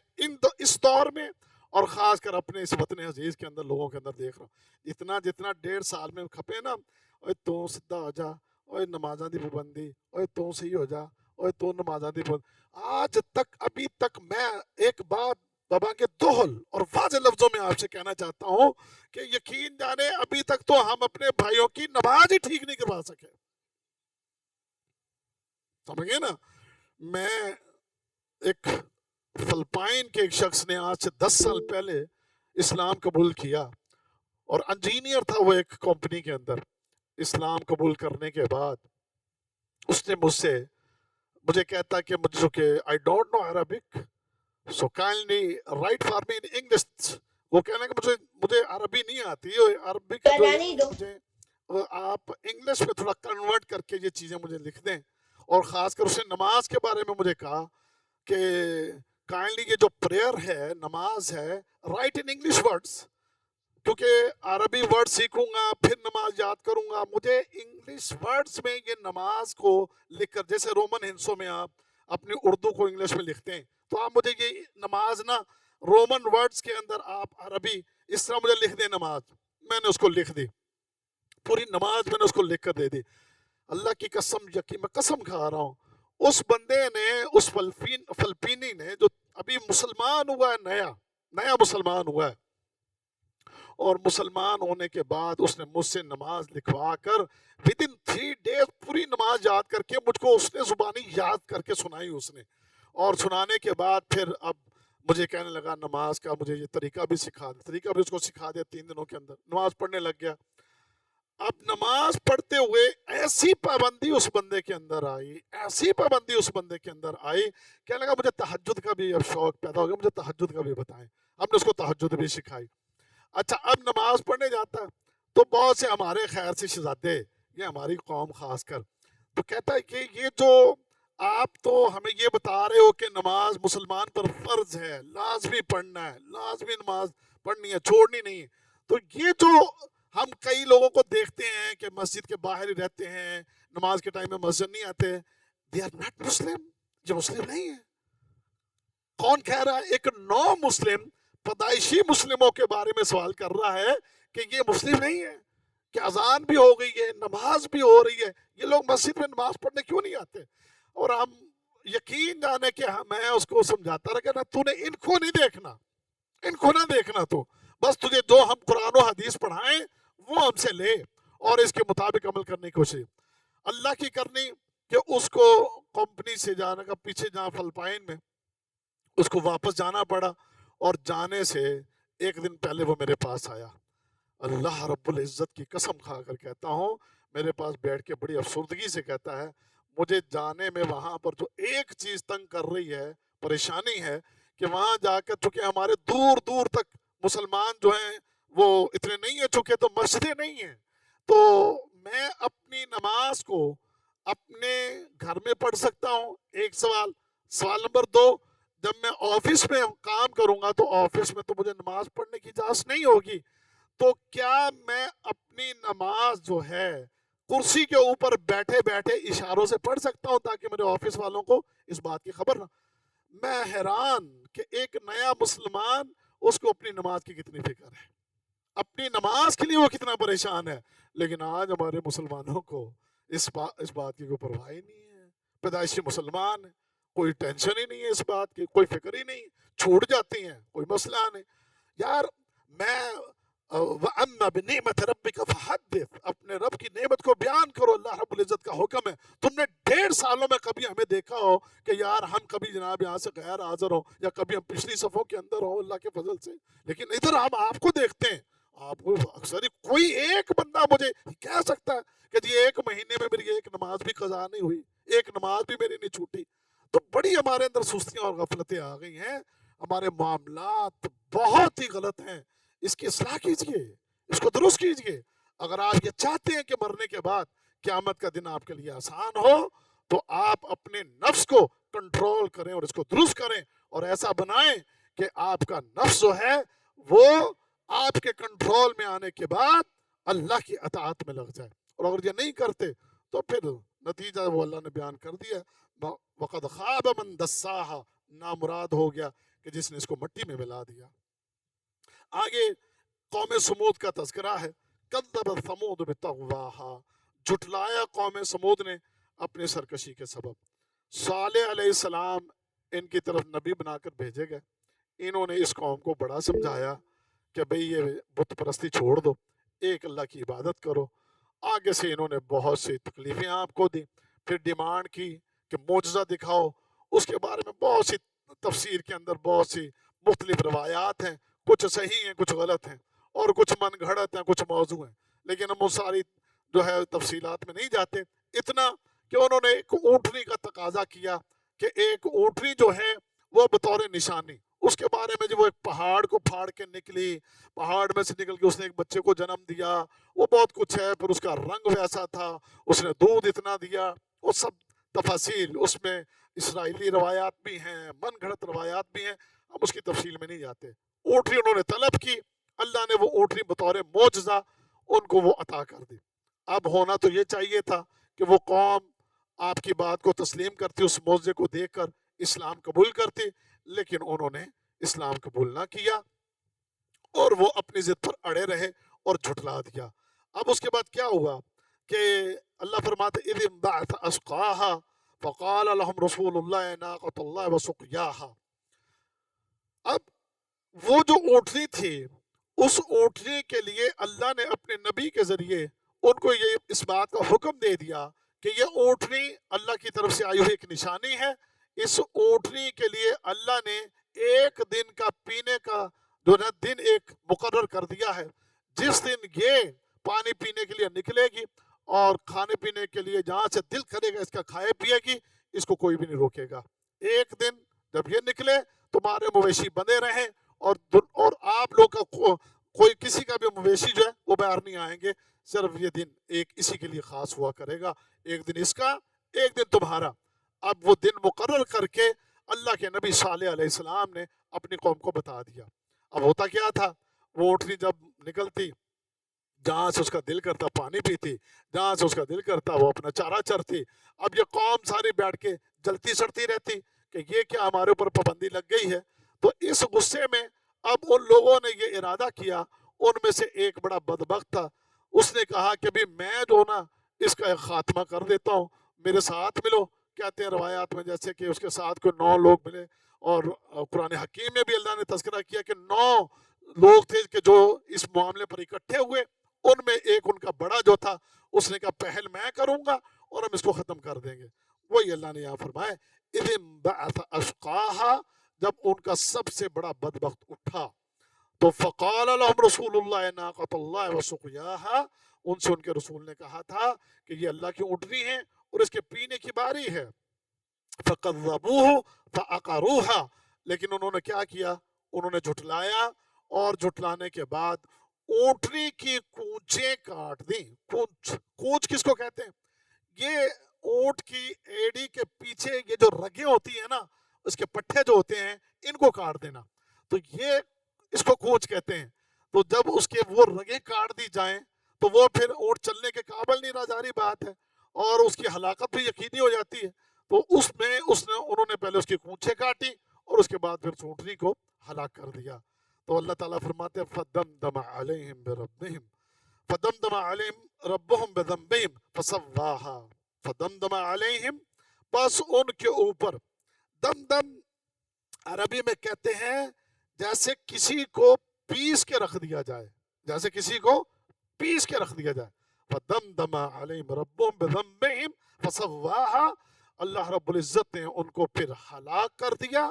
اس دور میں اور خاص کر اپنے اس وطن عزیز کے اندر لوگوں کے اندر دیکھ رہا ہوں، اتنا جتنا 1.5 سال میں کھپے نا، اوے تو سدھا ہو جا، اوے نمازاں دی پابندی، اوے تو صحیح ہو جا، اوے تو نمازاں دی پابندی، آج تک ابھی تک میں ایک بات بابا کے دوہل اور واضح لفظوں میں آپ سے کہنا چاہتا ہوں کہ یقین جانے ابھی تک تو ہم اپنے بھائیوں کی نماز ہی ٹھیک نہیں کروا سکے، سمجھ گئے نا؟ میں ایک فلپائن کے ایک شخص نے آج سے 10 سال پہلے اسلام قبول کیا اور انجینئر تھا وہ ایک کمپنی کے اندر، اسلام قبول کرنے کے بعد اس نے مجھے کہتا کہ I don't know Arabic so kindly write for me in English، وہ کہنا کہ مجھے عربی نہیں آتی، عربی کا مجھے آپ انگلش میں تھوڑا کنورٹ کر کے یہ چیزیں مجھے لکھ دیں، اور خاص کر اس نے نماز کے بارے میں مجھے کہا کہ کائنڈلی یہ جو پریئر ہے، نماز ہے، رائٹ ان انگلش ورڈز، کیونکہ عربی ورڈ سیکھوں گا پھر نماز یاد کروں گا، مجھے انگلش ورڈز میں یہ نماز کو لکھ کر، جیسے رومن ہنسوں میں آپ اپنی اردو کو انگلش میں لکھتے ہیں، تو آپ مجھے یہ نماز نا رومن ورڈز کے اندر آپ عربی اس طرح مجھے لکھ دیں نماز۔ میں نے اس کو لکھ دی، پوری نماز میں نے اس کو لکھ کر دے دی۔ اللہ کی قسم، یقین میں قسم کھا رہا ہوں، اس بندے نے، اس فلپینی نے جو ابھی مسلمان ہوا ہے، نیا مسلمان ہوا ہے، اور مسلمان ہونے کے بعد اس نے مجھ سے نماز لکھوا کر within 3 days پوری نماز یاد کر کے مجھ کو اس نے زبانی یاد کر کے سنائی اس نے، اور سنانے کے بعد پھر اب مجھے کہنے لگا نماز کا مجھے یہ طریقہ بھی سکھا دے، طریقہ بھی اس کو سکھا دیا، 3 دنوں کے اندر نماز پڑھنے لگ گیا۔ اب نماز پڑھتے ہوئے ایسی پابندی اس بندے کے اندر آئی، ایسی پابندی اس بندے کے اندر آئی، کہنے لگا مجھے تہجد کا بھی اب شوق پیدا ہو گیا، مجھے تہجد کا بھی بتائیں۔ ہم نے اس کو تہجد بھی سکھائی۔ اچھا، اب نماز پڑھنے جاتا تو بہت سے ہمارے خیر سے شہزادے، یہ ہماری قوم خاص کر، تو کہتا ہے کہ یہ جو آپ تو ہمیں یہ بتا رہے ہو کہ نماز مسلمان پر فرض ہے، لازمی پڑھنا ہے، لازمی نماز پڑھنی ہے، چھوڑنی نہیں ہے، تو یہ جو ہم کئی لوگوں کو دیکھتے ہیں کہ مسجد کے باہر ہی رہتے ہیں، نماز کے ٹائم میں مسجد نہیں آتے، they are not Muslim، یہ مسلم نہیں ہے۔ کون کہہ رہا ہے؟ ایک نو مسلم پیدائشی مسلموں کے بارے میں سوال کر رہا ہے کہ یہ مسلم نہیں ہے، کہ اذان بھی ہو گئی ہے، نماز بھی ہو رہی ہے، یہ لوگ مسجد میں نماز پڑھنے کیوں نہیں آتے؟ اور ہم یقین جانے کہ میں اس کو سمجھاتا رہا کہ نا تو نے ان کو نہیں دیکھنا، ان کو نہ دیکھنا، تو بس تجھے جو ہم قرآن و حدیث پڑھائیں وہ ہم سے لے اور اس کے مطابق عمل کرنے کی کوشش۔ اللہ کی کرنی کہ اس کو کمپنی سے جانے کا پیچھے جہاں فلپائن میں اس کو واپس جانا پڑا، اور جانے سے ایک دن پہلے وہ میرے پاس آیا. اللہ رب العزت کی قسم کھا کر کہتا ہوں، میرے پاس بیٹھ کے بڑی افسردگی سے کہتا ہے مجھے جانے میں وہاں پر جو ایک چیز تنگ کر رہی ہے، پریشانی ہے، کہ وہاں جا کر چونکہ ہمارے دور دور تک مسلمان جو ہیں وہ اتنے نہیں ہیں، چونکہ تو مسجدیں نہیں ہیں، تو میں اپنی نماز کو اپنے گھر میں پڑھ سکتا ہوں. ایک سوال. سوال نمبر 2، جب میں آفس میں کام کروں گا تو آفس میں تو مجھے نماز پڑھنے کی اجازت نہیں ہوگی، تو کیا میں اپنی نماز جو ہے کرسی کے اوپر بیٹھے بیٹھے اشاروں سے پڑھ سکتا ہوں تاکہ میرے آفس والوں کو اس بات کی خبر نہ؟ میں حیران کہ ایک نیا مسلمان، اس کو اپنی نماز کی کتنی فکر ہے، اپنی نماز کے لیے وہ کتنا پریشان ہے. لیکن آج ہمارے مسلمانوں کو اس بات کی کوئی پرواہ ہی نہیں ہے. پیدائشی مسلمان ہے، کوئی ٹینشن ہی نہیں ہے اس بات کی، کوئی فکر ہی نہیں، چھوٹ جاتی ہیں، کوئی مسئلہ نہیں. یار میں وَأَمَّا بِنِعْمَةِ رَبِّكَ فَحَدِّثْ، اپنے رب کی نعمت کو بیان کرو. اللہ رب العزت کا حکم ہے. تم نے 1.5 سالوں میں کبھی ہمیں دیکھا ہو کہ یار ہم کبھی جناب یہاں سے غیر حاضر ہوں یا کبھی ہم پچھلی صفوں کے اندر ہوں اللہ کے فضل سے؟ لیکن ادھر ہم آپ کو دیکھتے ہیں. آپ کو اکثر کوئی ایک بندہ مجھے کہہ سکتا ہے کہ جی 1 مہینے میں میری ایک نماز بھی قضا نہیں ہوئی، ایک نماز بھی میری نہیں چھوٹی؟ تو بڑی ہمارے اندر سستیاں اور غفلتیں آ گئی ہیں. ہمارے معاملات بہت ہی غلط ہیں. اس کی اصلاح کیجئے، اس کو درست کیجئے. اگر آپ یہ چاہتے ہیں کہ مرنے کے بعد قیامت کا دن آپ کے لیے آسان ہو تو آپ اپنے نفس کو کنٹرول کریں اور اس کو درست کریں اور ایسا بنائیں کہ آپ کا نفس جو ہے وہ آپ کے کنٹرول میں آنے کے بعد اللہ کی اطاعت میں لگ جائے. اور اگر یہ نہیں کرتے تو پھر نتیجہ وہ اللہ نے بیان کر دیا، وَقَدْ خَابَ مَنْ دَسَّاهَا، نامراد ہو گیا کہ جس نے اس کو مٹی میں ملا دیا. آگے قوم سمود کا تذکرہ ہے. کذبت ثمود بطغواہا، جھٹلایا قوم سمود نے اپنے سرکشی کے سبب. صالح علیہ السلام ان کی طرف نبی بنا کر بھیجے گئے. انہوں نے اس قوم کو بڑا سمجھایا کہ بھئی یہ بت پرستی چھوڑ دو، ایک اللہ کی عبادت کرو. آگے سے انہوں نے بہت سی تکلیفیں آپ کو دی، پھر ڈیمانڈ کی کہ معجزہ دکھاؤ. اس کے بارے میں بہت سی تفسیر کے اندر بہت سی مختلف روایات ہیں، کچھ صحیح ہیں کچھ غلط ہیں اور کچھ من گھڑت ہیں کچھ موضوع ہیں، لیکن ہم وہ ساری جو ہے تفصیلات میں نہیں جاتے. اتنا کہ انہوں نے ایک اونٹنی کا تقاضا کیا کہ ایک اونٹنی جو ہے وہ بطور نشانی، اس کے بارے میں جو وہ ایک پہاڑ کو پھاڑ کے نکلی، پہاڑ میں سے نکل کے اس نے ایک بچے کو جنم دیا، وہ بہت کچھ ہے، پھر اس کا رنگ ویسا تھا، اس نے دودھ اتنا دیا، وہ سب تفاصیل اس میں اسرائیلی روایات بھی ہیں، من گھڑت روایات بھی ہیں، ہم اس کی تفصیل میں نہیں جاتے. اونٹنی انہوں نے طلب کی، اللہ نے وہ اونٹنی بطور معجزہ ان کو وہ عطا کر دی. اب ہونا تو یہ چاہیے تھا کہ وہ قوم آپ کی بات کو تسلیم کرتی، اس معجزے کو دیکھ کر اسلام قبول کرتی، لیکن انہوں نے اسلام قبول نہ کیا اور وہ اپنی ضد پر اڑے رہے اور جھٹلا دیا. اب اس کے بعد کیا ہوا کہ اللہ فرماتے اذ انبعث اشقاها فقال لهم رسول الله ناقۃ اللہ وسقیاها. اب وہ جو اونٹنی تھی، اس اونٹنی کے لیے اللہ نے اپنے نبی کے ذریعے ان کو یہ اس بات کا حکم دے دیا کہ یہ اونٹنی اللہ کی طرف سے آئی ہوئی ایک نشانی ہے. اس اونٹنی کے لیے اللہ نے ایک دن کا پینے کا جو نا دن ایک مقرر کر دیا ہے. جس دن یہ پانی پینے کے لیے نکلے گی اور کھانے پینے کے لیے جہاں سے دل کرے گا اس کا کھائے پیے گی، اس کو کوئی بھی نہیں روکے گا. ایک دن جب یہ نکلے تمہارے مویشی بندے رہیں اور آپ لوگ کا کوئی کسی کا بھی مویشی جو ہے وہ باہر نہیں آئیں گے. صرف یہ دن ایک اسی کے لیے خاص ہوا کرے گا، ایک دن اس کا ایک دن تمہارا. اب وہ دن مقرر کر کے اللہ کے نبی صالح علیہ السلام نے اپنی قوم کو بتا دیا. اب ہوتا کیا تھا، وہ اونٹنی جب نکلتی جہاں سے اس کا دل کرتا پانی پیتی، جہاں سے اس کا دل کرتا وہ اپنا چارہ چرتی. اب یہ قوم ساری بیٹھ کے جلتی سڑتی رہتی کہ یہ کیا ہمارے اوپر پابندی لگ گئی ہے. تو اس غصے میں اب ان لوگوں نے یہ ارادہ کیا، ان میں سے ایک بڑا بدبخت تھا، اس نے کہا کہ بھی میں جو نا اس کا ایک خاتمہ کر دیتا ہوں، میرے ساتھ ملو. کہتے ہیں روایات میں جیسے کہ اس کے ساتھ کوئی 9 لوگ ملے، اور قرآن حکیم میں بھی اللہ نے تذکرہ کیا کہ 9 لوگ تھے کہ جو اس معاملے پر اکٹھے ہوئے. ان میں ایک ان کا بڑا جو تھا اس نے کہا پہل میں کروں گا اور ہم اس کو ختم کر دیں گے. وہی اللہ نے یہاں فرمایا اذ انبعث اشقاها، جب ان کا سب سے بڑا بدبخت اٹھا تو فقال لهم رسول اللہ ناقۃ اللہ وسقیاها، ان سے ان کے رسول نے کہا تھا کہ یہ اللہ کی اونٹنی ہے اور اس کے پینے کی باری ہے. فکذبوه فعقروها، لیکن انہوں نے کیا کیا؟ انہوں نے جھٹلایا، اور جھٹلانے کے بعد اونٹنی کی کونچیں کاٹ دیں. کونچ، کونچ کس کو کہتے ہیں؟ یہ اونٹ کی ایڑی کے پیچھے یہ جو رگیں ہوتی ہیں نا، اس کے پٹھے جو ہوتے ہیں، ان کو کاٹ دینا. تو یہ اس کو کونچ کہتے ہیں. تو جب اس کے وہ رگیں کاٹ دی جائیں تو وہ پھر اونٹ چلنے کے قابل نہیں رہا، ظاہری بات ہے، اور اس کی ہلاکت بھی یقینی ہو جاتی ہے. تو انہوں نے پہلے اس کی کونچیں کاٹی اور اس کے بعد پھر اونٹنی کو ہلاک کر دیا. تو اللہ تعالیٰ فرماتے ہیں فدمدم علیہم بربہم، فدمدم علیہم ربہم بذنبہم فسواہا، فدمدم علیہم، بس ان کے اوپر. دمدم عربی میں کہتے ہیں جیسے کسی کو پیس کے رکھ دیا جائے، جیسے کسی کو پیس کے رکھ دیا جائے. فدمدم علیہم ربہم بذنبہم فسواہا، اللہ رب العزت نے ان کو پھر ہلاک کر دیا.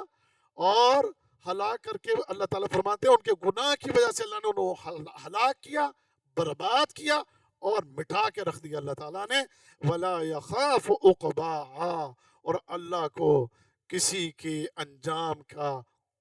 اور ہلاک کر کے اللہ تعالیٰ فرماتے ہیں ان کے گناہ کی وجہ سے اللہ نے انہوں ہلاک کیا، برباد کیا اور مٹا کے رکھ دیا اللہ تعالیٰ نے. ولا یخاف عقباہا، اور اللہ کو کسی کے انجام کا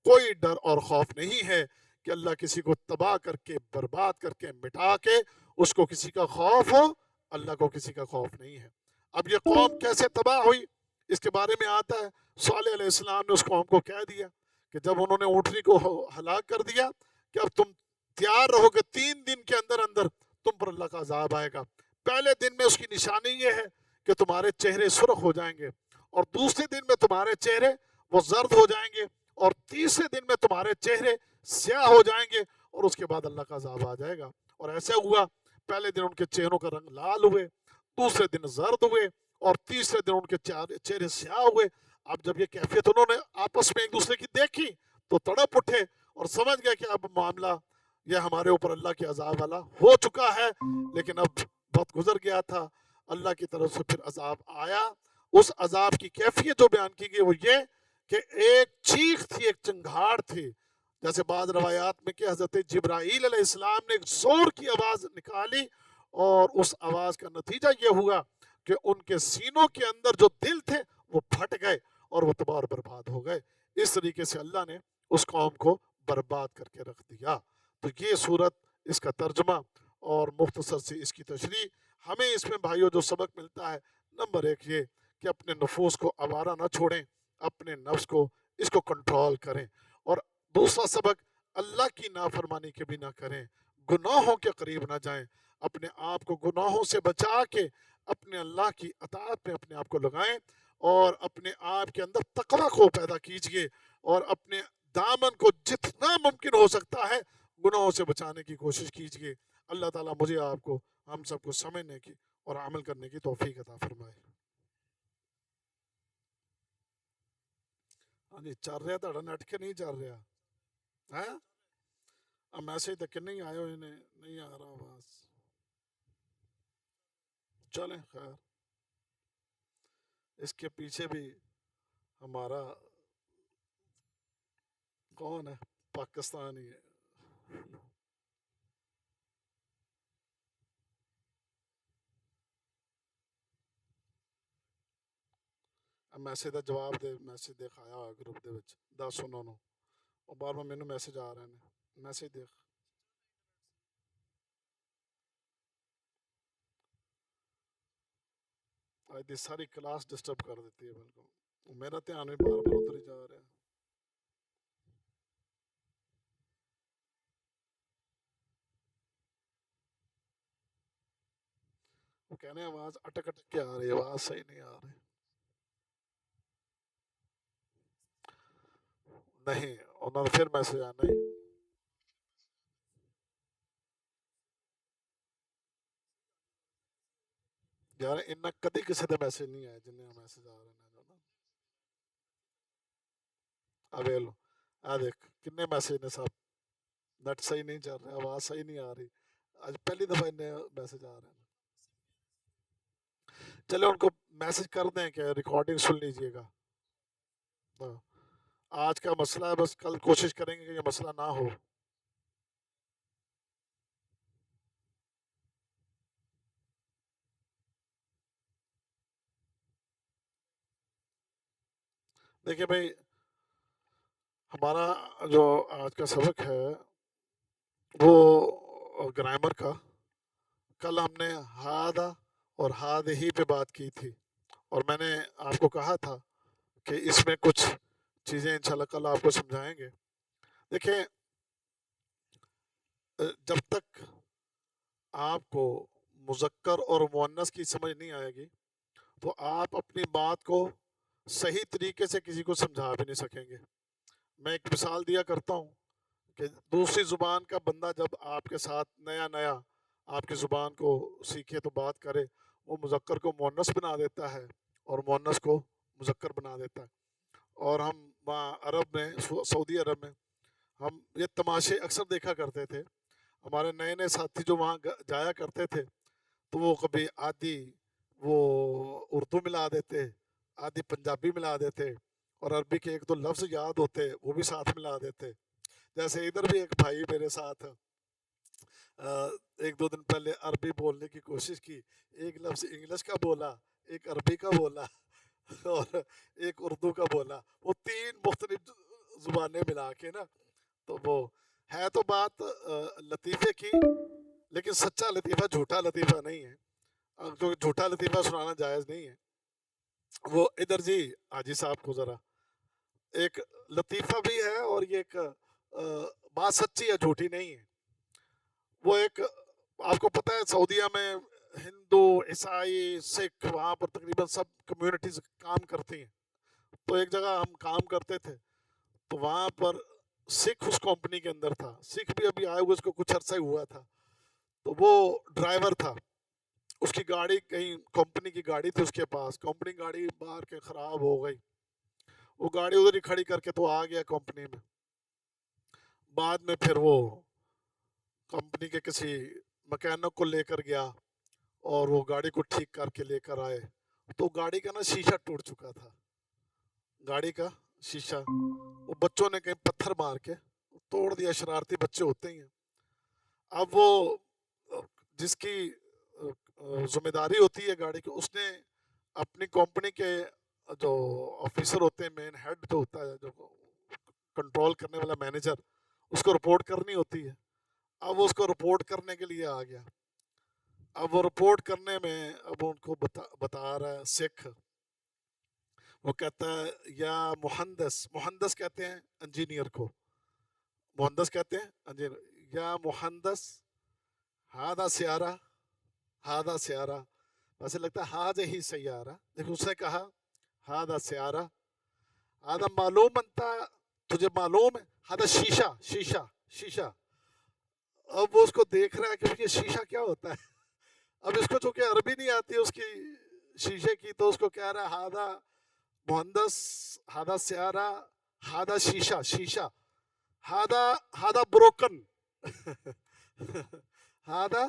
کوئی ڈر اور خوف نہیں ہے کہ اللہ کسی کو تباہ کر کے، برباد کر کے، مٹا کے اس کو کسی کا خوف ہو. اللہ کو کسی کا خوف نہیں ہے. اب یہ قوم کیسے تباہ ہوئی اس کے بارے میں آتا ہے. صالح علیہ السلام نے اس قوم کو کہہ دیا کہ جب انہوں نے اونٹنی کو ہلاک کر دیا کہ اب تم تیار رہو کہ 3 دن کے اندر اندر تم پر اللہ کا عذاب آئے گا. پہلے دن میں اس کی نشانی یہ ہے کہ تمہارے چہرے سرخ ہو جائیں گے، اور دوسرے دن میں تمہارے چہرے وہ زرد ہو جائیں گے، اور تیسرے دن میں تمہارے چہرے سیاہ ہو جائیں گے، اور اس کے بعد اللہ کا عذاب آ جائے گا. اور ایسا ہوا، پہلے دن ان کے چہروں کا رنگ لال ہوئے، دوسرے دن زرد ہوئے، اور تیسرے دن ان کے چہرے سیاہ ہوئے. اب جب یہ کیفیت انہوں نے آپس میں ایک دوسرے کی دیکھی تو تڑپ اٹھے اور سمجھ گئے کہ اب معاملہ یہ ہمارے اوپر اللہ کے عذاب والا ہو چکا ہے. لیکن اب وقت گزر گیا تھا، اللہ کی طرف سے پھر عذاب آیا. اس عذاب کی کیفیت جو بیان کی گئی وہ یہ کہ ایک چیخ تھی، ایک چنگھاڑ تھی. جیسے بعض روایات میں کہ حضرت جبرائیل علیہ السلام نے ایک زور کی آواز نکالی، اور اس آواز کا نتیجہ یہ ہوا کہ ان کے سینوں کے اندر جو دل تھے وہ پھٹ گئے اور وہ تباہ اور برباد ہو گئے. اس طریقے سے اللہ نے اس قوم کو برباد کر کے رکھ دیا. تو یہ صورت، اس کا ترجمہ اور مختصر سی اس کی تشریح. ہمیں اس میں بھائیوں جو سبق ملتا ہے، نمبر 1 یہ کہ اپنے نفوس کو آوارہ نہ چھوڑیں، اپنے نفس کو اس کو کنٹرول کریں. اور دوسرا سبق، اللہ کی نافرمانی کے بھی نہ کریں، گناہوں کے قریب نہ جائیں، اپنے آپ کو گناہوں سے بچا کے اپنے اللہ کی اطاعت میں اپنے آپ کو لگائیں، اور اپنے آپ کے اندر تقوی کو پیدا کیجئے، اور اپنے دامن کو جتنا ممکن ہو سکتا ہے گناہوں سے بچانے کی کوشش کیجئے. اللہ تعالیٰ مجھے آپ کو، ہم سب کو سمجھنے کی اور عمل کرنے کی توفیق عطا فرمائے. ہاں جی، چل رہا تھا نیٹ کے نہیں چل رہا ہے؟ اب میسج تک نہیں آئے ہوئے، نہیں آ رہا بس. چلیں خیر، اس کے پیچھے بھی ہمارا کون ہے؟ پاکستانی ہے. میسج کا جواب دے، میسج دیکھ آیا ہوا گروپ دے وچ 10 انہوں نے، اور بار بار مینوں میسج آ رہے ہیں. میسج دیکھ. آج دی ساری کلاس ڈسٹرب کر دیتی ہے بالکل، میرا دھیان بھی بار بار ادھر ہی جا رہا ہے. وہ کہنے آواز اٹک اٹک کے آ رہی ہے، آواز صحیح نہیں آ رہی. نہیں، انہوں نے پھر میسج آنا ہی. یار انہیں کدی کسی دے میسج نہیں آئے جنہیں میسج آ رہے ہیں. اویلو آ دیکھ کنے میسج نے صاحب، نیٹ صحیح نہیں چل رہا، آواز صحیح نہیں آ رہی. آج پہلی دفعہ انہیں میسج آ رہے ہیں. چلے ان کو میسج کر دیں کہ ریکارڈنگ سن لیجئے گا. ہاں، آج کا مسئلہ ہے، بس کل کوشش کریں گے کہ یہ مسئلہ نہ ہو. دیکھیں بھائی، ہمارا جو آج کا سبق ہے وہ گرامر کا. کل ہم نے ہادہ اور ہاد ہی پہ بات کی تھی، اور میں نے آپ کو کہا تھا کہ اس میں کچھ چیزیں انشاءاللہ کل آپ کو سمجھائیں گے. دیکھیں، جب تک آپ کو مذکر اور مؤنث کی سمجھ نہیں آئے گی تو آپ اپنی بات کو صحیح طریقے سے کسی کو سمجھا بھی نہیں سکیں گے. میں ایک مثال دیا کرتا ہوں کہ دوسری زبان کا بندہ جب آپ کے ساتھ نیا نیا آپ کی زبان کو سیکھے تو بات کرے، وہ مذکر کو مؤنث بنا دیتا ہے اور مؤنث کو مذکر بنا دیتا ہے. اور ہم وہاں عرب میں، سعودی عرب میں، ہم یہ تماشے اکثر دیکھا کرتے تھے. ہمارے نئے نئے ساتھی جو وہاں جایا کرتے تھے تو وہ کبھی آدھی وہ اردو ملا دیتے، آدھی پنجابی ملا دیتے، اور عربی کے ایک دو لفظ یاد ہوتے وہ بھی ساتھ ملا دیتے. جیسے ادھر بھی ایک بھائی میرے ساتھ ایک دو دن پہلے عربی بولنے کی کوشش کی، ایک لفظ انگلش کا بولا، ایک عربی کا بولا اور ایک اردو کا بولا. وہ تین مختلف زبانیں ملا کے نا، تو وہ ہے تو بات لطیفے کی، لیکن سچا لطیفہ جھوٹا لطیفہ نہیں ہے. جو جھوٹا لطیفہ سنانا جائز نہیں ہے. وہ ادھر جی حاجی صاحب کو ذرا، ایک لطیفہ بھی ہے اور یہ ایک بات سچی ہے، جھوٹی نہیں ہے. وہ ایک، آپ کو پتہ ہے سعودیہ میں ہندو، عیسائی، سکھ، وہاں پر تقریباً سب کمیونٹیز کام کرتی ہیں. تو ایک جگہ ہم کام کرتے تھے تو وہاں پر سکھ اس کمپنی کے اندر تھا. سکھ بھی ابھی آئے ہوئے اس کو کچھ عرصہ ہی ہوا تھا. تو وہ ڈرائیور تھا، اس کی گاڑی کہیں کمپنی کی گاڑی تھی اس کے پاس، کمپنی گاڑی باہر کے خراب ہو گئی. وہ گاڑی ادھر ہی کھڑی کر کے تو آ گیا کمپنی میں. بعد میں پھر وہ کمپنی کے کسی مکینک کو لے کر گیا اور وہ گاڑی کو ٹھیک کر کے لے کر آئے تو گاڑی کا نا شیشہ ٹوٹ چکا تھا. گاڑی کا شیشہ وہ بچوں نے کہیں پتھر مار کے توڑ دیا، شرارتی بچے ہوتے ہی ہیں. اب وہ جس کی ذمہ داری ہوتی ہے گاڑی کی، اس نے اپنی کمپنی کے جو آفیسر ہوتے ہیں، مین ہیڈ جو ہوتا ہے، جو کنٹرول کرنے والا مینیجر، اس کو رپورٹ کرنی ہوتی ہے. اب وہ اس کو رپورٹ کرنے کے لیے آ گیا. اب وہ رپورٹ کرنے میں اب ان کو بتا رہا ہے سکھ. وہ کہتا ہے یا مہندس، مہندس کہتے ہیں انجینئر کو، مہندس کہتے ہیں انجینئر. یا مہندس ہادہ سیارہ، ہادہ سیارہ، ویسے لگتا ہے ہاد ہی سیارہ، لیکن اس نے کہا ہادہ سیارہ، ہادہ معلوم بنتا، تجھے معلوم ہے، ہادہ شیشہ، شیشہ، شیشہ. اب وہ اس کو دیکھ رہا ہے کہ یہ شیشہ کیا ہوتا ہے. اب اس کو چونکہ عربی نہیں آتی اس کی شیشے کی، تو اس کو کہہ رہا ہے ہادہ مہندس، ہادہ سیارہ، ہادہ شیشہ، شیشہ، ہادہ، ہادہ بروکن ہادہ،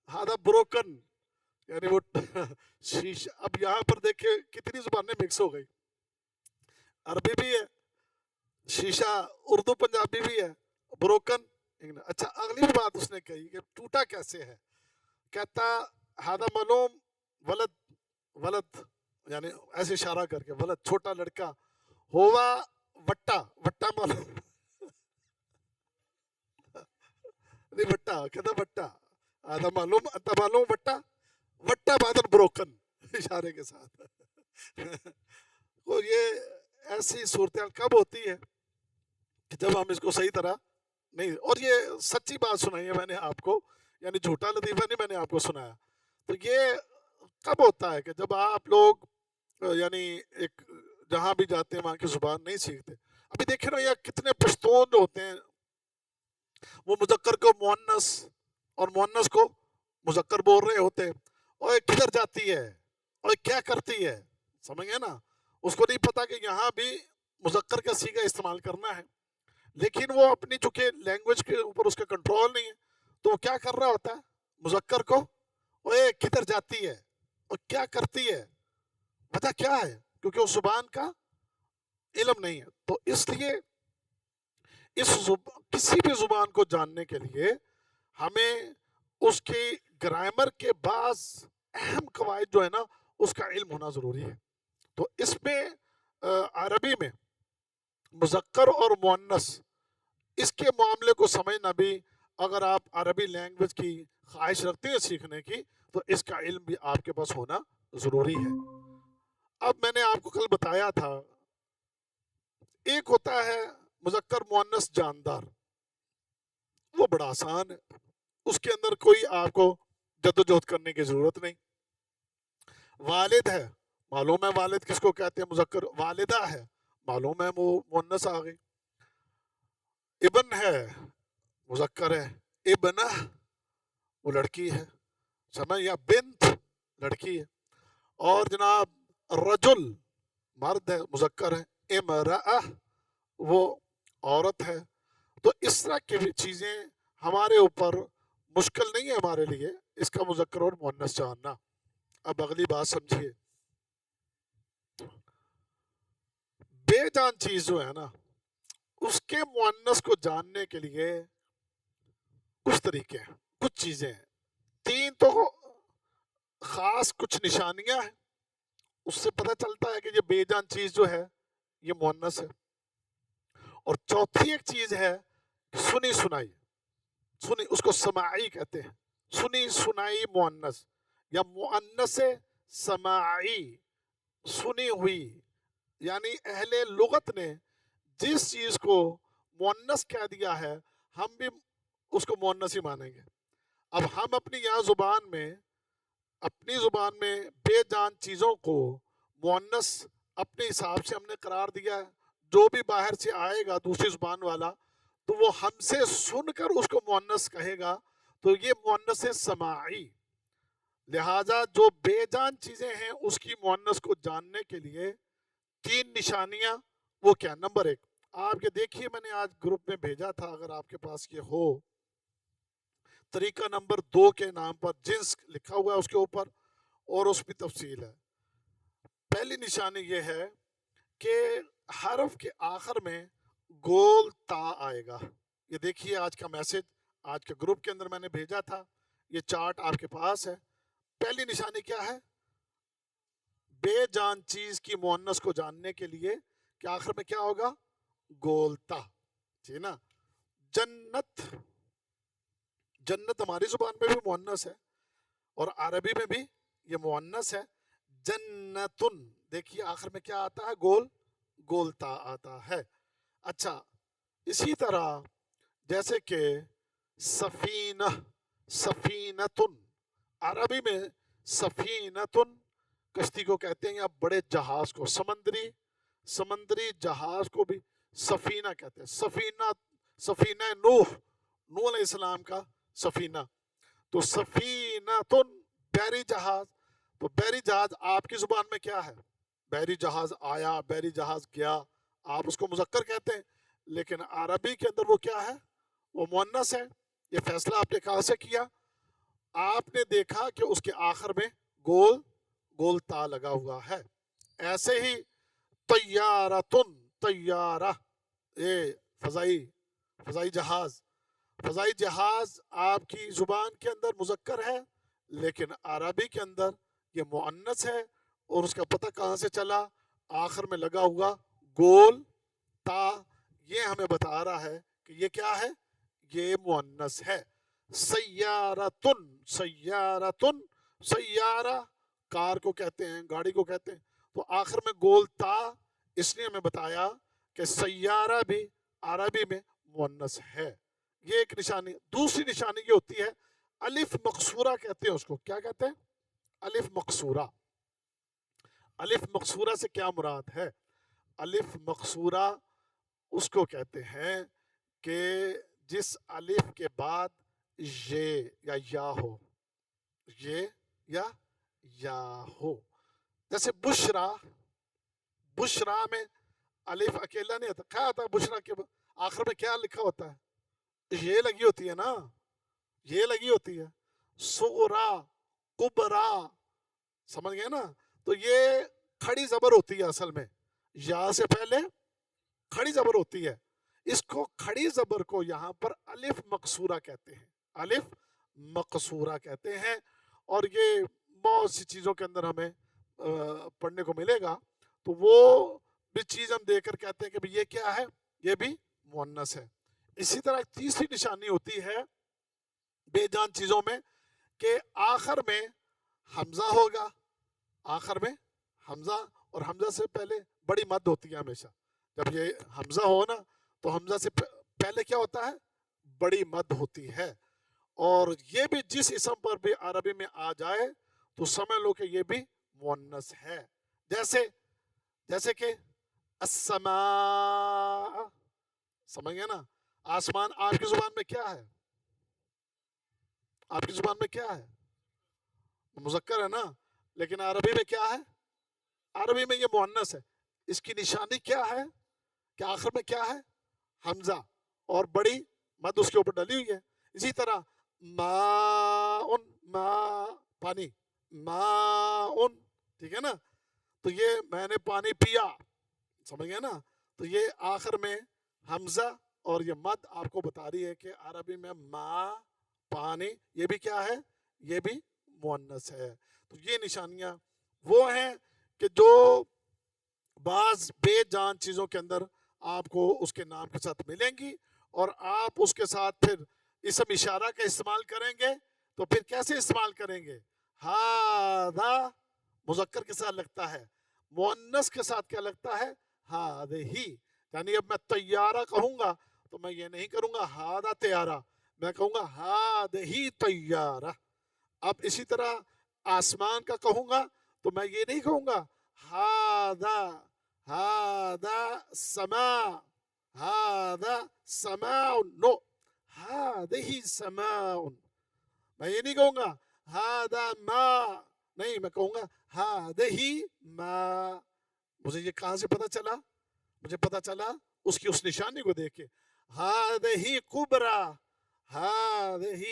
ہادہ بروکن، یعنی وہ شیشہ. اب یہاں پر دیکھیں کتنی زبانیں مکس ہو گئی، عربی بھی ہے، شیشہ اردو پنجابی بھی ہے، بروکن. اچھا، اگلی بات اس نے کہی کہ ٹوٹا کیسے ہے. کہتا ہادہ معلوم ولد، ولد یعنی ایسے اشارہ کر کے، ولد چھوٹا لڑکا، ہوا وٹا، وٹا معلوم نہیں، وٹا کہتا، وٹا آدھا معلوم، انت معلوم وٹا، وٹا بادل بروکن اشارے کے ساتھ. تو یہ ایسی صورتحال کب ہوتی ہے کہ جب ہم اس کو صحیح طرح نہیں. اور یہ سچی بات سنائی ہے میں نے آپ کو، یعنی جھوٹا لطیفہ نہیں میں نے آپ کو سنایا. تو یہ کب ہوتا ہے کہ جب آپ لوگ یعنی ایک جہاں بھی جاتے ہیں وہاں کی زبان نہیں سیکھتے. ابھی دیکھیں نا، یہ کتنے پشتون جو ہوتے ہیں وہ مذکر کو مؤنث اور مؤنث کو مذکر بول رہے ہوتے ہیں. اور کدھر جاتی ہے اور کیا کرتی ہے، سمجھ گئے نا. اس کو نہیں پتا کہ یہاں بھی مذکر کا صیغہ استعمال کرنا ہے، لیکن وہ اپنی چونکہ لینگویج کے اوپر اس کا کنٹرول نہیں ہے، تو وہ کیا کر رہا ہوتا ہے، مذکر کو اوے کدھر جاتی ہے اور کیا کرتی ہے، وجہ کیا ہے، کیونکہ اس زبان کا علم نہیں ہے. تو اس لیے کسی بھی زبان کو جاننے کے لیے ہمیں اس کی گرامر کے بعض اہم قواعد جو ہے نا اس کا علم ہونا ضروری ہے. تو اس میں عربی میں مذکر اور مؤنث اس کے معاملے کو سمجھنا بھی، اگر آپ عربی لینگویج کی خواہش رکھتے ہیں سیکھنے کی، تو اس کا علم بھی آپ کے پاس ہونا ضروری ہے. اب میں نے آپ کو کل بتایا تھا، ایک ہوتا ہے مذکر مؤنث جاندار، وہ بڑا آسان ہے، اس کے اندر کوئی آپ کو جدوجہد کرنے کی ضرورت نہیں. والد ہے، معلوم ہے والد کس کو کہتے ہیں مذکر. والدہ ہے، معلوم ہے وہ مؤنث آ گئی. ابن ہے، مذکر ہے. ابنہ وہ لڑکی ہے، سمجھ یا بنت لڑکی ہے. اور جناب رجل مرد ہے، مذکر ہے. امرأہ وہ عورت ہے. تو اس طرح کی بھی چیزیں ہمارے اوپر مشکل نہیں ہے ہمارے لیے اس کا مذکر اور مؤنث جاننا. اب اگلی بات سمجھیے، بے جان چیز جو ہے نا اس کے مؤنث کو جاننے کے لیے کچھ طریقے ہیں، کچھ چیزیں ہیں. 3 تو خاص کچھ نشانیاں ہیں، اس سے پتہ چلتا ہے کہ یہ بے جان چیز جو ہے یہ مؤنث ہے. اور چوتھی ایک چیز ہے سنی سنائی، سنی اس کو سماعی کہتے ہیں. سنی سنائی مؤنث یا مؤنث سماعی، سنی ہوئی. یعنی اہل لغت نے جس چیز کو مؤنث کہہ دیا ہے ہم بھی اس کو مؤنث ہی مانیں گے. اب ہم اپنی یہاں اپنی زبان میں بے جان چیزوں کو مؤنث اپنے حساب سے ہم نے قرار دیا ہے. جو بھی باہر سے آئے گا دوسری زبان والا تو وہ ہم سے سن کر اس کو مؤنث کہے گا، تو یہ مؤنث سماعی. لہٰذا جو بے جان چیزیں ہیں اس کی مؤنث کو جاننے کے لیے 3 نشانیاں. وہ کیا؟ نمبر 1 آپ کے دیکھیے، میں نے آج گروپ میں بھیجا تھا، اگر آپ کے پاس یہ ہو. طریقہ نمبر 2 کے نام پر جنس لکھا ہوا ہے اس کے اوپر، اور اس کی تفصیل ہے. پہلی نشانی یہ ہے کہ حرف کے آخر میں گول تا آئے گا. یہ دیکھیے آج کا میسج آج کے گروپ کے اندر میں نے بھیجا تھا، یہ چارٹ آپ کے پاس ہے. پہلی نشانی کیا ہے؟ بے جان چیز کی مؤنث کو جاننے کے لیے کہ آخر میں کیا ہوگا؟ گولتا. ٹھیک نا؟ جنت، جنت ہماری زبان میں بھی مؤنث ہے اور عربی میں بھی یہ مؤنث ہے. جنتن، دیکھیے آخر میں کیا آتا ہے؟ گولتا آتا ہے. اچھا، اسی طرح جیسے کہ سفینہ، سفینتن، عربی میں سفینتن کشتی کو کہتے ہیں یا بڑے جہاز کو، سمندری جہاز کو بھی سفینہ کہتے ہیں. سفینہ نوح علیہ السلام کا سفینہ. تو سفینتن بحری جہاز. تو بحری جہاز آپ کی زبان میں کیا ہے؟ بحری جہاز آیا، بحری جہاز گیا، آپ اس کو مذکر کہتے ہیں، لیکن عربی کے اندر وہ کیا ہے؟ وہ مؤنث ہے. یہ فیصلہ آپ نے کہاں سے کیا؟ آپ نے دیکھا کہ اس کے آخر میں گول تا لگا ہوا ہے. ایسے ہی طیارتن، طیارہ فضائی جہاز. فضائی جہاز آپ کی زبان کے اندر مذکر ہے لیکن عربی کے اندر یہ مؤنث ہے، اور اس کا پتہ کہاں سے چلا؟ آخر میں لگا ہوا گول تا. یہ ہمیں بتا رہا ہے کہ یہ کیا ہے؟ یہ مؤنث ہے. سیارتن، سیارتن، سیارہ کار کو کہتے ہیں، گاڑی کو کہتے ہیں. تو آخر میں گول تا اس نے ہمیں بتایا کہ سیارہ بھی عربی میں مؤنث ہے. یہ ایک نشانی. دوسری نشانی یہ ہوتی ہے الف مقصورہ کہتے ہیں اس کو. کیا کہتے ہیں؟ الف مقصورہ. الف مقصورہ سے کیا مراد ہے؟ الف مقصورہ اس کو کہتے ہیں کہ جس الف کے بعد یہ یا ہو، یہ یا ہو. جیسے بشرا، بشرا میں الف اکیلا نہیں آتا. کیا آتا ہے بشرا کے آخر میں؟ کیا لکھا ہوتا ہے؟ یہ لگی ہوتی ہے نا، یہ لگی ہوتی ہے. صغرا، کبرا، سمجھ گئے نا؟ تو یہ کھڑی زبر ہوتی ہے اصل میں، یا سے پہلے کھڑی زبر ہوتی ہے، اس کو کھڑی زبر کو یہاں پر الف مقصورہ کہتے ہیں، الف مقصورہ کہتے ہیں، اور یہ بہت سی چیزوں کے اندر ہمیں پڑھنے کو ملے گا، تو وہ بھی چیز ہم دیکھ کر کہتے ہیں کہ بھی یہ کیا ہے، یہ بھی مؤنث ہے۔ اسی طرح ایک تیسری نشانی ہوتی ہے بے جان چیزوں میں کہ آخر میں حمزہ ہوگا، آخر میں حمزہ، اور حمزہ سے پہلے بڑی مد ہوتی ہے ہمیشہ، جب یہ حمزہ ہو نا تو حمزہ سے پہلے کیا ہوتا ہے، بڑی مد ہوتی ہے، اور یہ بھی جس اسم پر بھی عربی میں آ جائے تو سمجھ لو کہ یہ بھی مؤنث ہے، جیسے کہ السماء، سمجھ گئے نا، آسمان آپ کی زبان میں کیا ہے، آپ کی زبان میں کیا ہے، مذکر ہے نا، لیکن عربی میں کیا ہے، عربی میں یہ مؤنث ہے، اس کی نشانی کیا ہے کہ آخر میں کیا ہے، حمزہ، اور بڑی مد اس کے اوپر ڈلی ہوئی ہے۔ اسی طرح ماء، ماء پانی، ماء، ٹھیک ہے نا، تو یہ میں نے پانی پیا، سمجھ گئے نا، تو یہ آخر میں حمزہ اور یہ مد آپ کو بتا رہی ہے کہ عربی میں ماء پانی، یہ بھی کیا ہے، یہ بھی مؤنث ہے۔ تو یہ نشانیاں وہ ہیں کہ جو بعض بے جان چیزوں کے اندر آپ کو اس کے نام کے ساتھ ملیں گی، اور آپ اس کے ساتھ پھر اسم اشارہ کا استعمال کریں گے، تو پھر کیسے استعمال کریں گے، ہاذا مذکر کے ساتھ لگتا ہے، مؤنث کے ساتھ کیا لگتا ہے، ہذہ، یعنی اب میں طیارہ کہوں گا تو میں یہ نہیں کروں گا ہاذا طیارہ، میں کہوں گا ہذہ طیارہ۔ اب اسی طرح آسمان کا کہوں گا تو میں یہ نہیں کہوں گا ہاذا سماء، ہاذا سماء، نو، ہذہ سماء، میں یہ نہیں کہوں گا ہاذا ماء، نہیں، میں کہوں گا ہذہ ماء۔ مجھے یہ کہاں سے پتا چلا، مجھے پتا چلا اس کی اس نشانی کو دیکھ کے، ہذہ کبریٰ، ہذہ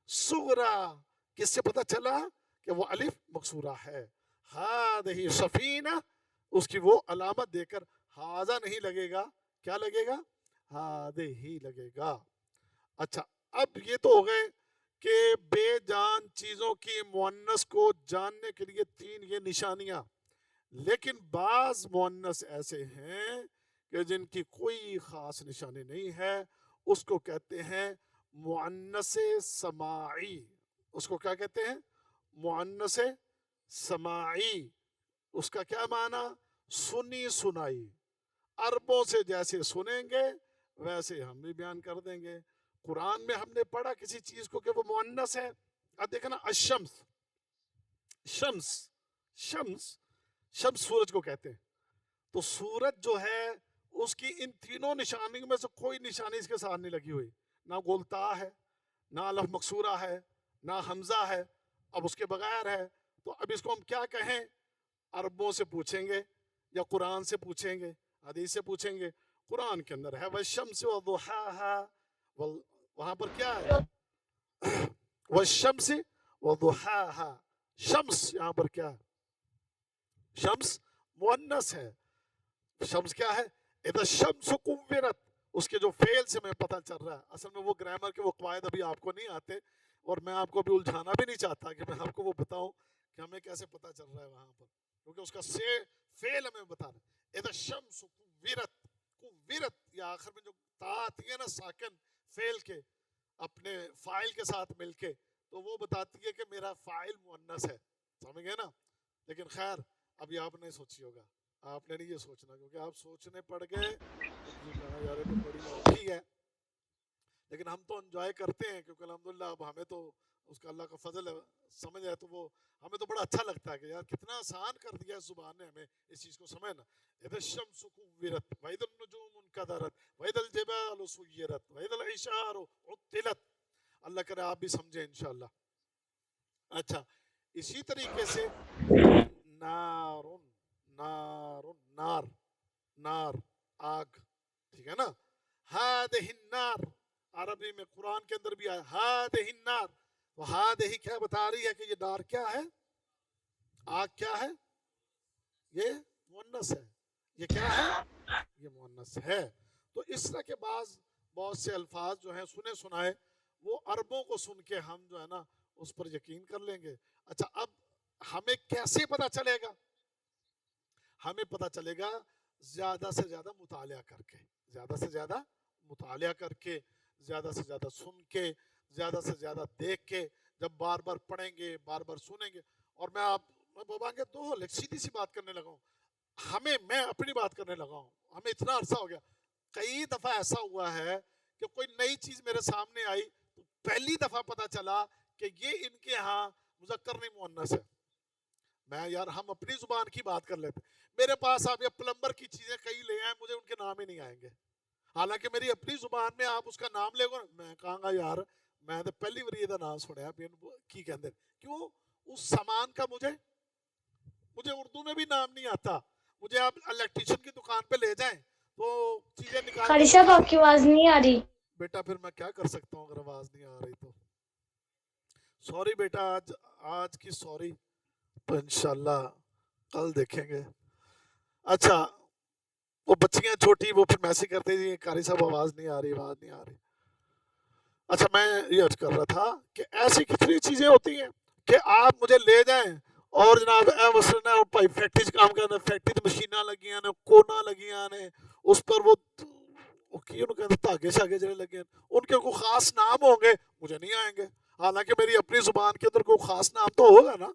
صغریٰ، کس سے پتا چلا کہ وہ الف مقصورہ ہے، ہذہ سفینہ، اس کی وہ علامت دے کر ہاذا نہیں لگے گا، کیا لگے گا، ہذہ ہی لگے گا۔ اچھا، اب یہ تو ہو گئے کہ بے جان چیزوں کی مؤنث کو جاننے کے لیے تین یہ نشانیاں، لیکن بعض مؤنث ایسے ہیں کہ جن کی کوئی خاص نشانی نہیں ہے، اس کو کہتے ہیں مؤنث سماعی، اس کو کیا کہتے ہیں، مؤنث سماعی، اس کا کیا معنی، سنی سنائی، عربوں سے جیسے سنیں گے ویسے ہم بھی بیان کر دیں گے۔ قرآن میں ہم نے پڑھا کسی چیز کو کہ وہ مؤنث ہے، اب دیکھنا الشمس، شمس، شمس، شمس سورج کو کہتے ہیں، تو سورج جو ہے اس کی ان تینوں نشانیوں میں سے کوئی نشانی اس کے ساتھ نہیں لگی ہوئی، نہ گولتا ہے، نہ الف مقصورہ ہے، نہ حمزہ ہے، اب اس کے بغیر ہے، تو اب اس کو ہم کیا کہیں، عربوں سے پوچھیں گے یا قرآن سے پوچھیں گے، حدیث سے پوچھیں گے۔ قرآن کے اندر ہے والشمس وضحاها، وہاں پر کیا ہے، والشمس وضحاها، شمس یہاں پر کیا ہے، شمس مؤنث ہے، شمس کیا ہے، اذا الشمس کورت، اس کے جو فعل سے میں پتہ چل رہا ہے، اصل میں وہ گرامر کے وہ قواعد ابھی آپ کو نہیں آتے، اور میں آپ کو بھی الجھانا بھی نہیں چاہتا کہ میں آپ کو وہ بتاؤں کہ ہمیں کیسے پتہ چل رہا ہے وہاں پر، کیونکہ اس کا فعل ہمیں بتانا ہے۔ اذا الشمس کورت، کورت، یا آخر میں جو تا آتی ہے نا ساکن فعل کے اپنے فاعل کے ساتھ مل کے، تو وہ بتاتی ہے کہ میرا فاعل مؤنث ہے، سمجھ گئے نا، لیکن خیر ابھی آپ نے سوچی ہوگا، آپ نے نہیں یہ سوچنا، کیونکہ آپ سوچنے پڑ گئے تو یہ کہا یار یہ تو بڑی اوکھی ہے، لیکن ہم تو انجوائے کرتے ہیں، کیونکہ الحمدللہ اب ہمیں تو اس کا اللہ کا فضل ہے، سمجھ ہے، تو وہ ہمیں تو بڑا اچھا لگتا ہے کہ یار کتنا آسان کر دیا اس زبان نے ہمیں اس چیز کو سمجھنا۔ اذا الشمس کورت واذا النجوم انکدرت واذا الجبال سیرت واذا العشار عطلت، اللہ کرے آپ بھی سمجھیں انشاءاللہ۔ اچھا، اسی طریقے سے نار، نار، نار، نار، آگ، ٹھیک ہے نا، ہذہ النار، عربی میں قرآن کے اندر بھی آیا ہذہ النار، تو ہذہ کیا بتا رہی ہے کہ یہ نار کیا ہے، آگ کیا ہے، یہ مؤنث ہے، یہ کیا ہے، یہ مؤنث مؤنث ہے. تو اس طرح کے بہت سے الفاظ جو ہیں سنے سنائے وہ عربوں کو سن کے ہم جو ہے نا اس پر یقین کر لیں گے. اچھا اب ہمیں کیسے پتا چلے گا؟ ہمیں پتا چلے گا زیادہ سے زیادہ مطالعہ کر کے، زیادہ سے زیادہ مطالعہ کر کے، زیادہ سے زیادہ سن کے، زیادہ سے زیادہ دیکھ کے. جب بار بار پڑھیں گے، بار بار سنیں گے. اور میں بابا کے تو سیدھی سی بات کرنے لگا ہوں، میں اپنی بات کرنے لگا ہوں. ہمیں اتنا عرصہ ہو گیا، کئی دفعہ ایسا ہوا ہے کہ کوئی نئی چیز میرے سامنے آئی تو پہلی دفعہ پتا چلا کہ یہ ان کے ہاں مذکر نہیں مؤنث ہے. میں یار ہم اپنی زبان کی بات کر لیتے. میرے پاس آپ یہ پلمبر کی چیزیں کئی لے آئے، مجھے ان کے نام ہی نہیں آئیں گے. حالانکہ میری اپنی زبان میں آپ اس کا نام لے گا، میں کہاں گا یار میں تو پہلی بار یہ نام سنیا کی کہندے. کیوں؟ اس سامان کا مجھے اردو میں بھی نام نہیں آتا. مجھے آپ الیکٹریشین کی دکان پہ لے جائیں تو چیزیں نکال قاری صاحب آپ کی آواز نہیں آ رہی. بیٹا پھر میں کیا کر سکتا ہوں اگر آواز نہیں آ رہی تو سوری بیٹا، آج کی سوری، تو انشاءاللہ کل دیکھیں گے. اچھا وہ بچیاں چھوٹی وہ پھر میسج کرتے جی قاری صاحب آواز نہیں آ رہی. اچھا میں یہ عرض کر رہا تھا کہ ایسی کتنی چیزیں ہوتی ہیں کہ آپ مجھے لے جائیں اور جناب بھائی فیکٹری چ کام کرنا، فیکٹری تے مشیناں لگیاں نے، کونا لگیاں نے، اس پر وہ دھاگے شاگے جڑے لگے ہیں، ان کے کوئی خاص نام ہوں گے، مجھے نہیں آئیں گے. حالانکہ میری اپنی زبان کے اندر کوئی خاص نام تو ہوگا نا،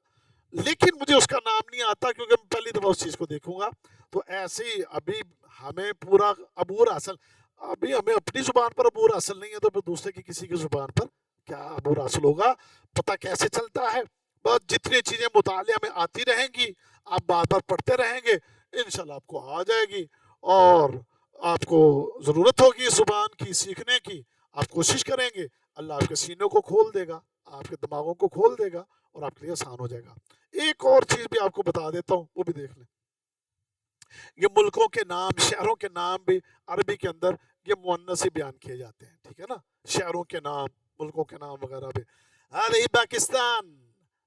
لیکن مجھے اس کا نام نہیں آتا کیونکہ میں پہلی دفعہ اس چیز کو دیکھوں گا. تو ایسے ہی ابھی ہمیں پورا عبور حاصل، ابھی ہمیں اپنی زبان پر عبور حاصل نہیں ہے تو پھر دوسرے کی کسی کی زبان پر کیا عبور حاصل ہوگا؟ پتہ کیسے چلتا ہے؟ بس جتنی چیزیں مطالعہ میں آتی رہیں گی، آپ بار بار پڑھتے رہیں گے، انشاءاللہ آپ کو آ جائے گی. اور آپ کو ضرورت ہوگی اس زبان کی سیکھنے کی، آپ کوشش کریں گے، اللہ آپ کے سینوں کو کھول دے گا، آپ کے دماغوں کو کھول دے گا اور آپ کے لیے آسان ہو جائے گا. ایک اور چیز بھی آپ کو بتا دیتا ہوں، وہ بھی دیکھ لیں. یہ ملکوں کے نام، شہروں کے نام بھی عربی کے اندر یہ مؤنث سے بیان کیے جاتے ہیں، ٹھیک ہے نا؟ شہروں کے نام، ملکوں کے نام وغیرہ بھی. هذه پاکستان،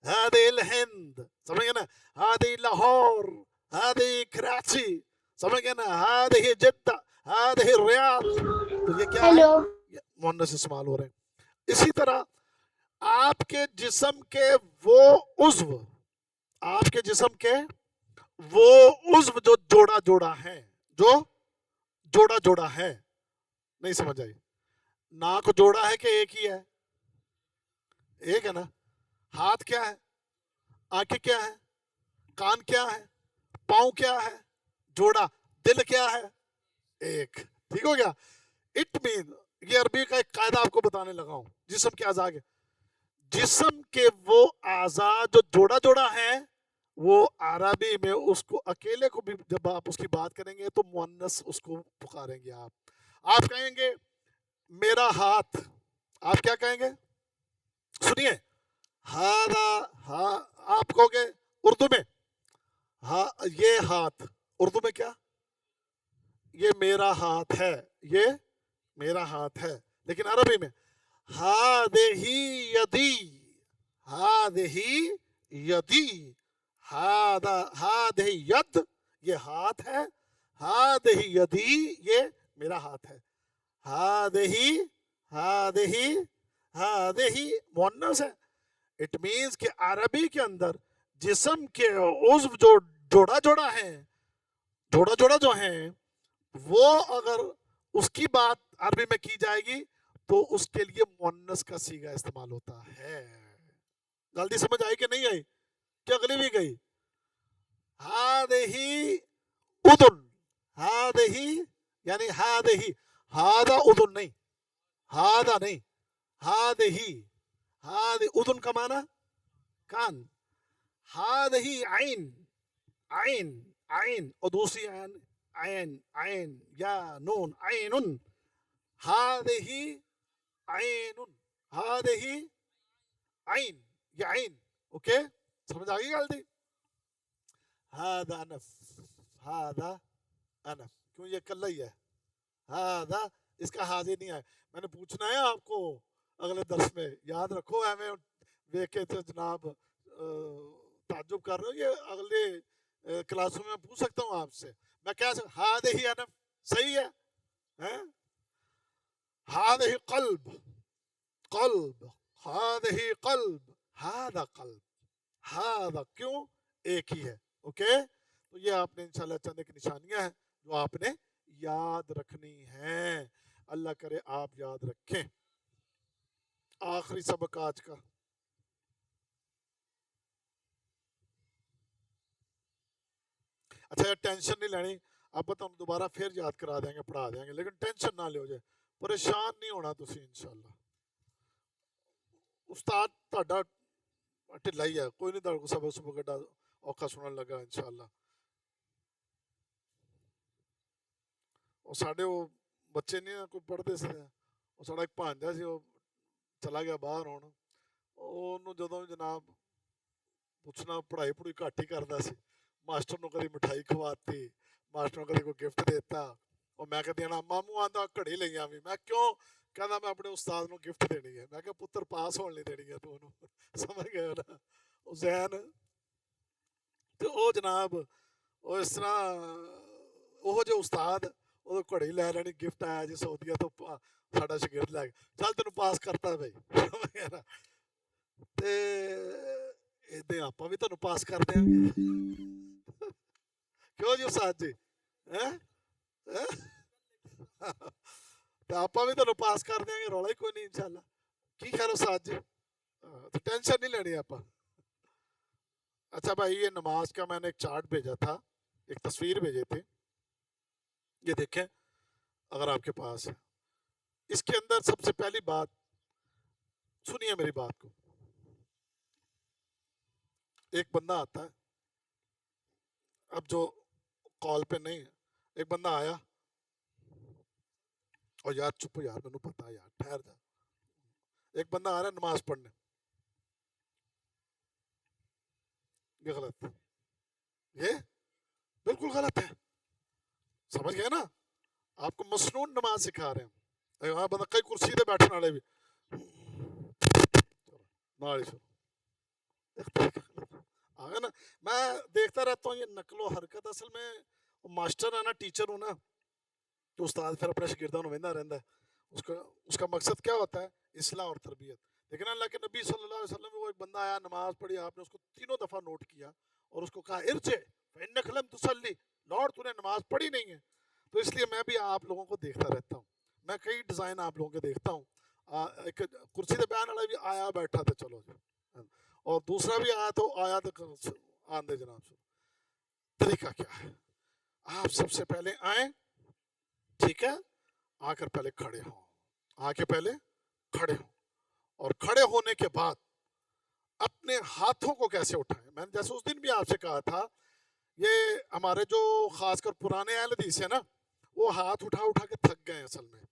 هذه الهند، سمجھ گئے نا؟ هذه لاہور، هذه کراچی، سمجھ گئے نا؟ هذه جدہ، هذه الریاض. تو یہ کیا ہے؟ یہ مؤنث استعمال ہو رہے ہیں. اسی طرح آپ کے جسم کے وہ عضو، آپ کے جسم کے وہ عضو جو جوڑا جوڑا ہیں، جو جوڑا جوڑا ہے، نہیں سمجھ آئی؟ ناک جوڑا ہے کہ ایک ہی ہے؟ ایک ہے نا. ہاتھ کیا ہے؟ آنکھیں کیا ہے؟ کان کیا ہے؟ پاؤں کیا ہے؟ جوڑا. دل کیا ہے؟ ایک. ٹھیک ہو گیا؟ اٹ مین، یہ عربی کا ایک قاعدہ آپ کو بتانے لگا ہوں. جسم کے اعضاء کے، جسم کے وہ اعضاء جو جوڑا جوڑا ہیں، وہ عربی میں اس کو اکیلے کو بھی جب آپ اس کی بات کریں گے تو مؤنث اس کو پکاریں گے. آپ کہیں گے میرا ہاتھ، آپ کیا کہیں گے؟ سنیے، آپ کہو گے اردو میں یہ ہاتھ، اردو میں کیا؟ یہ میرا ہاتھ ہے، یہ میرا ہاتھ ہے. لیکن عربی میں ہذہ یدی، ہذہ یدی، ہذہ ید یہ ہاتھ ہے، ہذہ یدی یہ میرا ہاتھ ہے. ہذہ مؤنث ہے. اٹ مینز کہ عربی کے اندر جسم کے عضو جو جوڑا جوڑا ہیں، جوڑا جوڑا جو ہیں، وہ اگر اس کی بات عربی میں کی جائے گی تو اس کے لیے مؤنث کا صیغہ استعمال ہوتا ہے. جلدی سمجھ آئی کہ نہیں آئی؟ کہ اگلی بھی گئی؟ ہذہ اذن، ہذہ یعنی ہذہ، ہذا اذن نہیں، ہذا نہیں، ہذہ اذن کا معنی کان. ہذہ عین، عین عین، اور دوسری عین، عین عین یا نون عین. ہذہ عین، ہذہ عین، یہ عین. اوکے سمجھ آ گئی جلدی؟ ہذا انف، ہذا انف، کیوں یہ کلہ ہی ہے. ہذا، اس کا حاضر نہیں ہے. میں نے پوچھنا ہے آپ کو اگلے درس میں، یاد رکھو. ہمیں دیکھ کے تو جناب تعجب کر رہے ہو. یہ اگلے کلاسوں میں پوچھ سکتا ہوں آپ سے. میں کیا ہذہ انف، صحیح ہے؟ ہذہ قلب، قلب، ہذہ قلب، ہذا قلب، ہذا کیوں ایک ہی ہے. اوکے، تو یہ آپ نے انشاءاللہ چند ایک نشانیاں ہیں جو آپ نے یاد رکھنی ہیں. اللہ کرے آپ یاد رکھیں. آخری سبق آج کا، اچھا ٹینشن نہیں لینی، اب تو ہم دوبارہ پھر یاد کرا دیں گے، پڑھا دیں گے، لیکن ٹینشن نہ لو جائے، پریشان نہیں ہونا تسی انشاءاللہ. استاد تہاڈا ڈھلا ہی ہے، کوئی نہیں تہاڈے کو سبق سبق ایڈا اوکھا سنن لگا انشاءاللہ. اور ساڈے وہ بچے نہیں کوئی پڑھتے سے، وہ ساڈا ایک بھانجا سی، وہ چلا گیا باہر ہون، انہوں جدوں جناب پوچھنا پڑھائی پڑھائی گھٹ ہی کردا سی، ماسٹر نو کدی مٹھائی کھواتی، ماسٹر نو کدی کوئی گفٹ دیتا، اور میں کہتی نا ماموں آندا گھڑی لئی آویں. میں کیوں؟ کہندا میں اپنے استاد نو گفٹ دینی ہے. میں کہا پتر پاس ہون نہیں دینی ہے تو انہوں، سمجھ گئے نا حسین. تو او جناب او اس طرح وہ جو استاد وہ گھڑی لے لینی، گفٹ آیا جی سعودیہ تو ساڈا شاگرد لے گیا، چل تینوں پاس کرتا بھائی، سمجھ گئے نا. تے ایدے آپاں بھی تینوں پاس کر دیاں گے. کیوں جی استاد جی؟ تو آپاں بھی تینوں پاس کر دیں گے، رولا ہی کوئی نہیں انشاءاللہ. کی خیال استاد جی؟ تو ٹینشن نہیں لینی آپاں. اچھا بھائی، یہ نماز کا میں نے ایک چارٹ بھیجا تھا، ایک تصویر بھیجی تھی، یہ دیکھیں اگر آپ کے پاس ہے. اس کے اندر سب سے پہلی بات سنیے میری بات کو. ایک بندہ آتا ہے، اب جو کال پہ نہیں ہے، ایک بندہ آیا اور یار چپ یار مینوں پتا یار ٹھہر جا. ایک بندہ آ رہا ہے نماز پڑھنے، یہ غلط، یہ بالکل غلط ہے. سمجھ گئے نا؟ آپ کو مسنون نماز سکھا رہے ہیں. وہاں بندہ کئی کرسی تے بیٹھنے والے بھی آگے نا. میں دیکھتا رہتا ہوں یہ نقل و حرکت. اصل میں ماسٹر ہے نا، ٹیچر ہوں نا، تو استاد پھر اپنے شاگردوں کو ویندا رہندا ہے. اس کا مقصد کیا ہوتا ہے؟ اصلاح اور تربیت. لیکن اللہ کے نبی صلی اللہ علیہ وسلم وہ ایک بندہ آیا، نماز پڑھی، آپ نے اس کو 3 دفعہ نوٹ کیا اور اس کو کہا ارجع فإنک لم تصلی، لوٹ تو نے نماز پڑھی نہیں ہے. تو اس لیے میں بھی آپ لوگوں کو دیکھتا رہتا ہوں. میں کئی ڈیزائن آپ لوگوں کے دیکھتا ہوں. ایک کرسی تے بیان والا بھی آیا بیٹھا تھا، چلو جی، اور دوسرا بھی آیا تو آیا تو آندے جناب. طریقہ کیا ہے؟ آپ سب سے پہلے آئیں، ٹھیک ہے، آ کر پہلے کھڑے ہوں، آ کے پہلے کھڑے ہوں، اور کھڑے ہونے کے بعد اپنے ہاتھوں کو کیسے اٹھائیں. میں نے جیسے اس دن بھی آپ سے کہا تھا، یہ ہمارے جو خاص کر پرانے اہل حدیث ہیں نا، وہ ہاتھ اٹھا اٹھا کے تھک گئے. اصل میں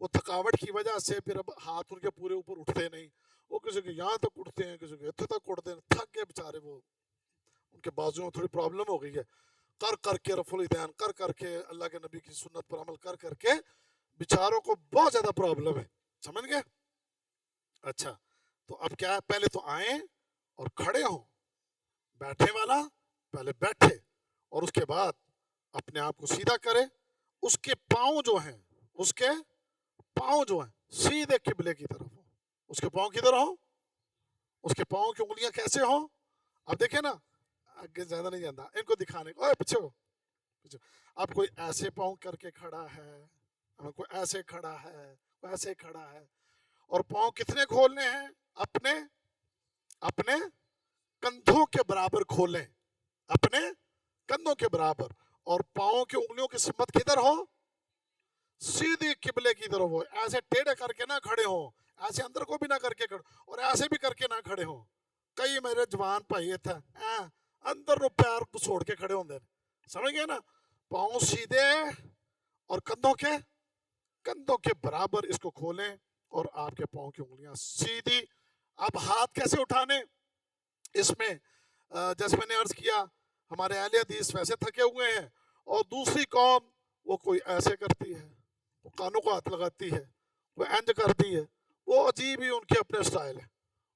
وہ تھکاوٹ کی وجہ سے پھر اب ہاتھ ان کے پورے اوپر اٹھتے نہیں. وہ کسی کے یہاں تک اٹھتے ہیں، کسی کے اتنے تک اٹھتے ہیں. تھک گئے بیچارے، وہ ان کے بازو میں تھوڑی پرابلم ہو گئی ہے. کر کے رفع الیدین کر کے اللہ کے نبی کی سنت پر عمل کر کے بیچاروں کو بہت زیادہ پرابلم ہے. سمجھ گئے؟ اچھا، تو اب کیا ہے؟ پہلے تو آئیں اور کھڑے ہوں. بیٹھے والا پہلے بیٹھے اور اس کے بعد اپنے آپ کو سیدھا کرے. اس کے پاؤں جو ہیں، اس کے پاؤں جو ہیں سیدھے قبلے کی طرف ہوں. اس کے پاؤں کدھر ہوں؟ اس کے پاؤں کی انگلیاں کیسے ہوں؟ اب دیکھیں نا، آگے زیادہ نہیں جانا ان کو دکھانے کو. پیچھے ہو، پیچھے. اب کوئی ایسے پاؤں کر کے کھڑا ہے، کوئی ایسے کھڑا ہے، کوئی ایسے کھڑا ہے. اور پاؤں کتنے کھولنے ہیں؟ اپنے کندھوں کے برابر کھولیں، اپنے کندھوں کے برابر. اور پاؤں کی انگلیوں کی سمت کدھر ہو؟ سیدھی قبلے کی طرف ہو. ایسے ٹیڑھے کر کے نہ کھڑے ہوں، ایسے اندر کو بھی نہ کر کے کھڑے، اور ایسے بھی کر کے نہ کھڑے ہوں. کئی میرے جوان بھائی تھے اندر نو پیر چھوڑ کے کھڑے ہوندے. سمجھ گئے نا؟ پاؤں سیدھے اور کندھوں کے برابر اس کو کھولیں اور آپ کے پاؤں کی انگلیاں سیدھی. اب ہاتھ کیسے اٹھانے؟ اس میں جیسے میں نے عرض کیا، ہمارے اہل حدیث ویسے تھکے ہوئے ہیں، اور دوسری قوم وہ کوئی ایسے کرتی ہے، وہ کانوں کو ہاتھ لگاتی ہے، وہ اینج کرتی ہے. وہ عجیب ہی ان کے اپنے سٹائل ہے.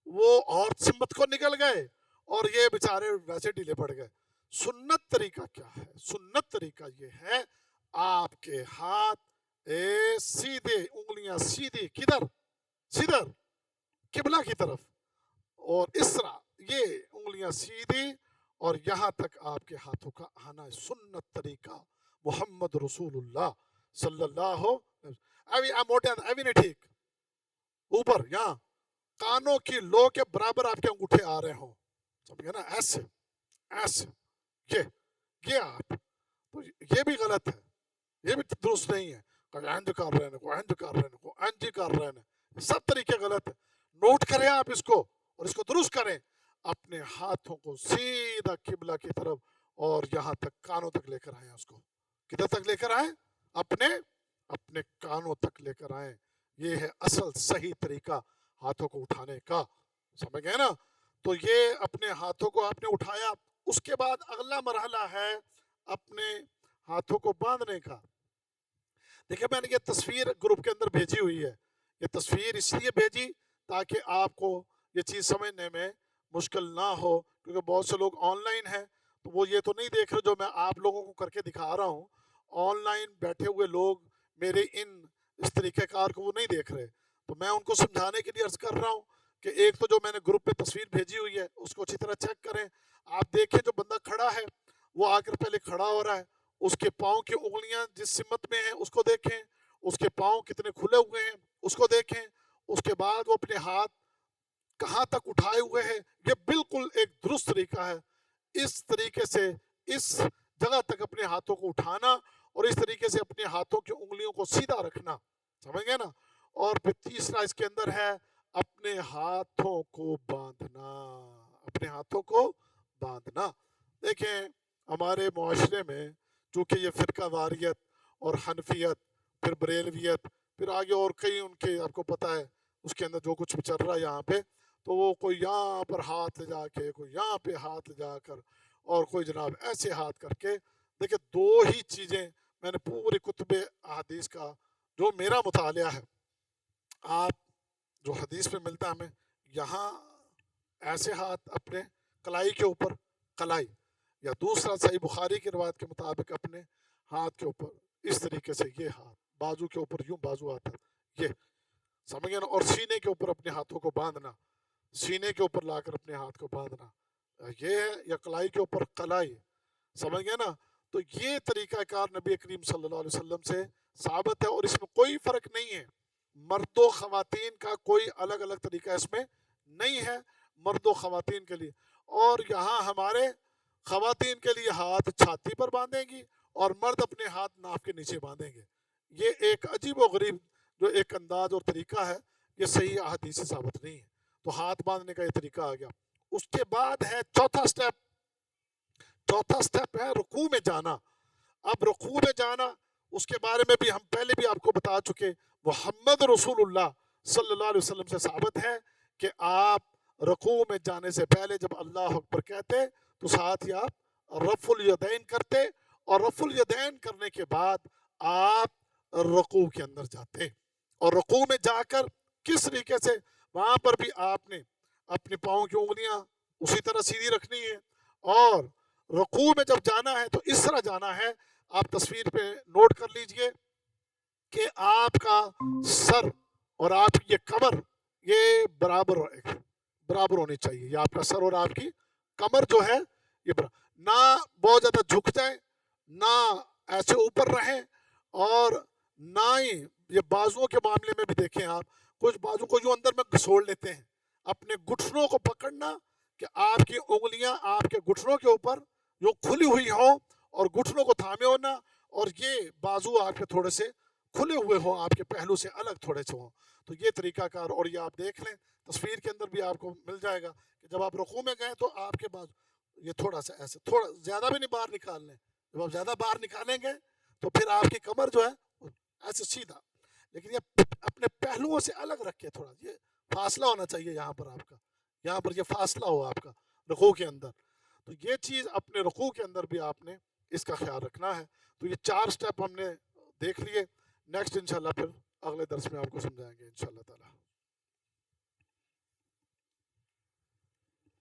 وہ اور سمت کو نکل گئے اور یہ بیچارے ویسے ڈھیلے پڑ گئے. سنت طریقہ کیا ہے؟ سنت طریقہ یہ ہے، آپ کے ہاتھ سیدھے، انگلیاں سیدھی، کدھر؟ سدھر، قبلہ کی طرف، اور اس طرح یہ انگلیاں سیدھی، اور یہاں تک آپ کے ہاتھوں کا آنا، سنت طریقہ محمد رسول اللہ صلی اللہ موٹے ابھی نہیں ٹھیک، اوپر یہاں کانوں کی لو کے برابر آپ کے انگوٹھے آ رہے ہوں، سمجھے نا؟ ایسے ایسے، یہ آپ، تو یہ بھی غلط ہے، یہ بھی درست نہیں ہے، انج کر رہے ہیں، کو انج کر رہے ہیں، کو انج کر رہے ہیں، سب طریقے غلط ہے۔ نوٹ کریں آپ اس کو، اور اس کو درست کریں، اپنے ہاتھوں کو سیدھا قبلہ کی طرف، اور یہاں تک کانوں تک لے کر آئیں، اس کو کدھر تک لے کر آئیں؟ اپنے کانوں تک لے کر آئیں۔ یہ ہے اصل صحیح طریقہ ہاتھوں کو اٹھانے کا، سمجھ گئے نا؟ تو یہ اپنے ہاتھوں کو آپ نے اٹھایا، اس کے بعد اگلا مرحلہ ہے اپنے ہاتھوں کو باندھنے کا۔ دیکھیں میں نے یہ تصویر گروپ کے اندر بھیجی ہوئی ہے، یہ تصویر اس لیے بھیجی تاکہ آپ کو یہ چیز سمجھنے میں مشکل نہ ہو، کیونکہ بہت سے لوگ آن لائن ہیں تو وہ یہ تو نہیں دیکھ رہے جو میں آپ لوگوں کو کر کے دکھا رہا ہوں، آن لائن بیٹھے ہوئے لوگ میرے اس طریقہ کار کو وہ نہیں دیکھ رہے، تو میں ان کو سمجھانے کے لیے عرض کر رہا ہوں کہ ایک تو جو میں نے گروپ پہ تصویر بھیجی ہوئی ہے اس کو اچھی طرح چیک کریں۔ آپ دیکھیں جو بندہ کھڑا ہے وہ آ کر پہلے کھڑا ہو رہا ہے، اس کے پاؤں کی انگلیاں جس سمت میں ہیں اس کو دیکھیں، اس کے پاؤں کتنے کھلے ہوئے ہیں اس کو دیکھیں، اس کے بعد وہ اپنے ہاتھ کہاں تک اٹھائے ہوئے ہیں، یہ بالکل ایک درست طریقہ ہے۔ اس طریقے سے اس جگہ تک اپنے ہاتھوں کو اٹھانا، اور اس طریقے سے اپنے ہاتھوں کی انگلیوں کو سیدھا رکھنا، سمجھ گئے نا؟ اور پھر تیسرا اس کے اندر ہے اپنے ہاتھوں کو باندھنا، اپنے ہاتھوں کو باندھنا۔ دیکھیں ہمارے معاشرے میں چونکہ یہ فرقہ واریت اور حنفیت، پھر بریلویت، پھر آگے اور کئی ان کے آپ کو پتہ ہے اس کے اندر جو کچھ چل رہا ہے یہاں پہ، تو وہ کوئی یہاں پر ہاتھ لے جا کے، کوئی یہاں پہ ہاتھ لے جا کر، اور کوئی جناب ایسے ہاتھ کر کے۔ دیکھیں دو ہی چیزیں میں نے پورے کتب احادیث کا جو میرا مطالعہ ہے، آپ جو حدیث میں ملتا ہے ہمیں، یہاں ایسے ہاتھ اپنے کلائی کے اوپر، کلائی، یا دوسرا صحیح بخاری کی روایت کے مطابق اپنے ہاتھ کے اوپر اس طریقے سے، یہ ہاتھ بازو کے اوپر یوں بازو آتا ہے، یہ سمجھ گئے نا؟ اور سینے کے اوپر اپنے ہاتھوں کو باندھنا، سینے کے اوپر لا کر اپنے ہاتھ کو باندھنا، یہ ہے، یا کلائی کے اوپر کلائی، سمجھ گئے نا؟ تو یہ طریقہ کار نبی کریم صلی اللہ علیہ وسلم سے ثابت ہے، اور اس میں کوئی فرق نہیں ہے، مرد و خواتین کا کوئی الگ الگ طریقہ اس میں نہیں ہے، مرد و خواتین کے لیے۔ اور یہاں ہمارے خواتین کے لیے ہاتھ چھاتی پر باندھیں گی، اور مرد اپنے ہاتھ ناف کے نیچے باندھیں گے۔ یہ ایک عجیب و غریب جو ایک انداز اور طریقہ ہے، یہ صحیح احادیث سے ثابت نہیں ہے۔ تو ہاتھ باندھنے کا یہ طریقہ آ گیا۔ اس کے بعد ہے چوتھا سٹیپ ہے رکوع میں جانا۔ اب رکوع میں جانا، اس کے بارے میں بھی ہم پہلے بھی آپ کو بتا چکے، محمد رسول اللہ صلی اللہ علیہ وسلم سے ثابت ہے کہ آپ رکوع میں جانے سے پہلے جب اللہ اکبر کہتے تو ساتھ ہی آپ رفع الیدین کرتے، اور رفع الیدین کرنے کے بعد آپ رکوع کے اندر جاتے، اور رکوع میں جا کر کس طریقے سے وہاں پر بھی آپ نے اپنے پاؤں کی انگلیاں اسی طرح سیدھی رکھنی ہے، اور رکوع میں جب جانا ہے تو اس طرح جانا ہے۔ آپ تصویر پہ نوٹ کر لیجئے کہ آپ کا سر اور آپ کی یہ کمر یہ برابر ہونی چاہیے، یہ آپ کا سر اور آپ کی کمر جو ہے یہ نہ بہت زیادہ جھک جائے، نہ ایسے اوپر رہیں، اور نہ ہی یہ بازوؤں کے معاملے میں بھی دیکھیں آپ کچھ بازو کو یوں اندر میں گھسوڑ لیتے ہیں، اپنے گھٹنوں کو پکڑنا کہ آپ کی انگلیاں آپ کے گھٹنوں کے اوپر یوں کھلی ہوئی ہوں، اور گھٹنوں کو تھامے ہونا، اور یہ بازو آپ کے تھوڑے سے کھلے ہوئے ہوں، آپ کے پہلو سے الگ تھوڑے سے ہوں۔ تو یہ طریقہ کار، اور یہ آپ دیکھ لیں تصویر کے اندر بھی آپ کو مل جائے گا کہ جب آپ رکوع میں گئے تو آپ کے بازو یہ تھوڑا سا ایسے، تھوڑا زیادہ بھی نہیں باہر نکال لیں، جب آپ زیادہ باہر نکالیں گے تو پھر آپ کی کمر جو ہے ایسے سیدھا، لیکن یہ اپنے پہلوؤں سے الگ رکھ کے تھوڑا یہ فاصلہ ہونا چاہیے، یہاں پر آپ کا، یہاں پر یہ فاصلہ ہو آپ کا رکوع کے اندر۔ تو یہ چیز اپنے رکوع کے اندر بھی آپ نے اس کا خیال رکھنا ہے۔ تو یہ 4 سٹیپ ہم نے دیکھ لیے، نیکسٹ انشاءاللہ پھر اگلے درس میں آپ کو سمجھائیں گے انشاءاللہ تعالی۔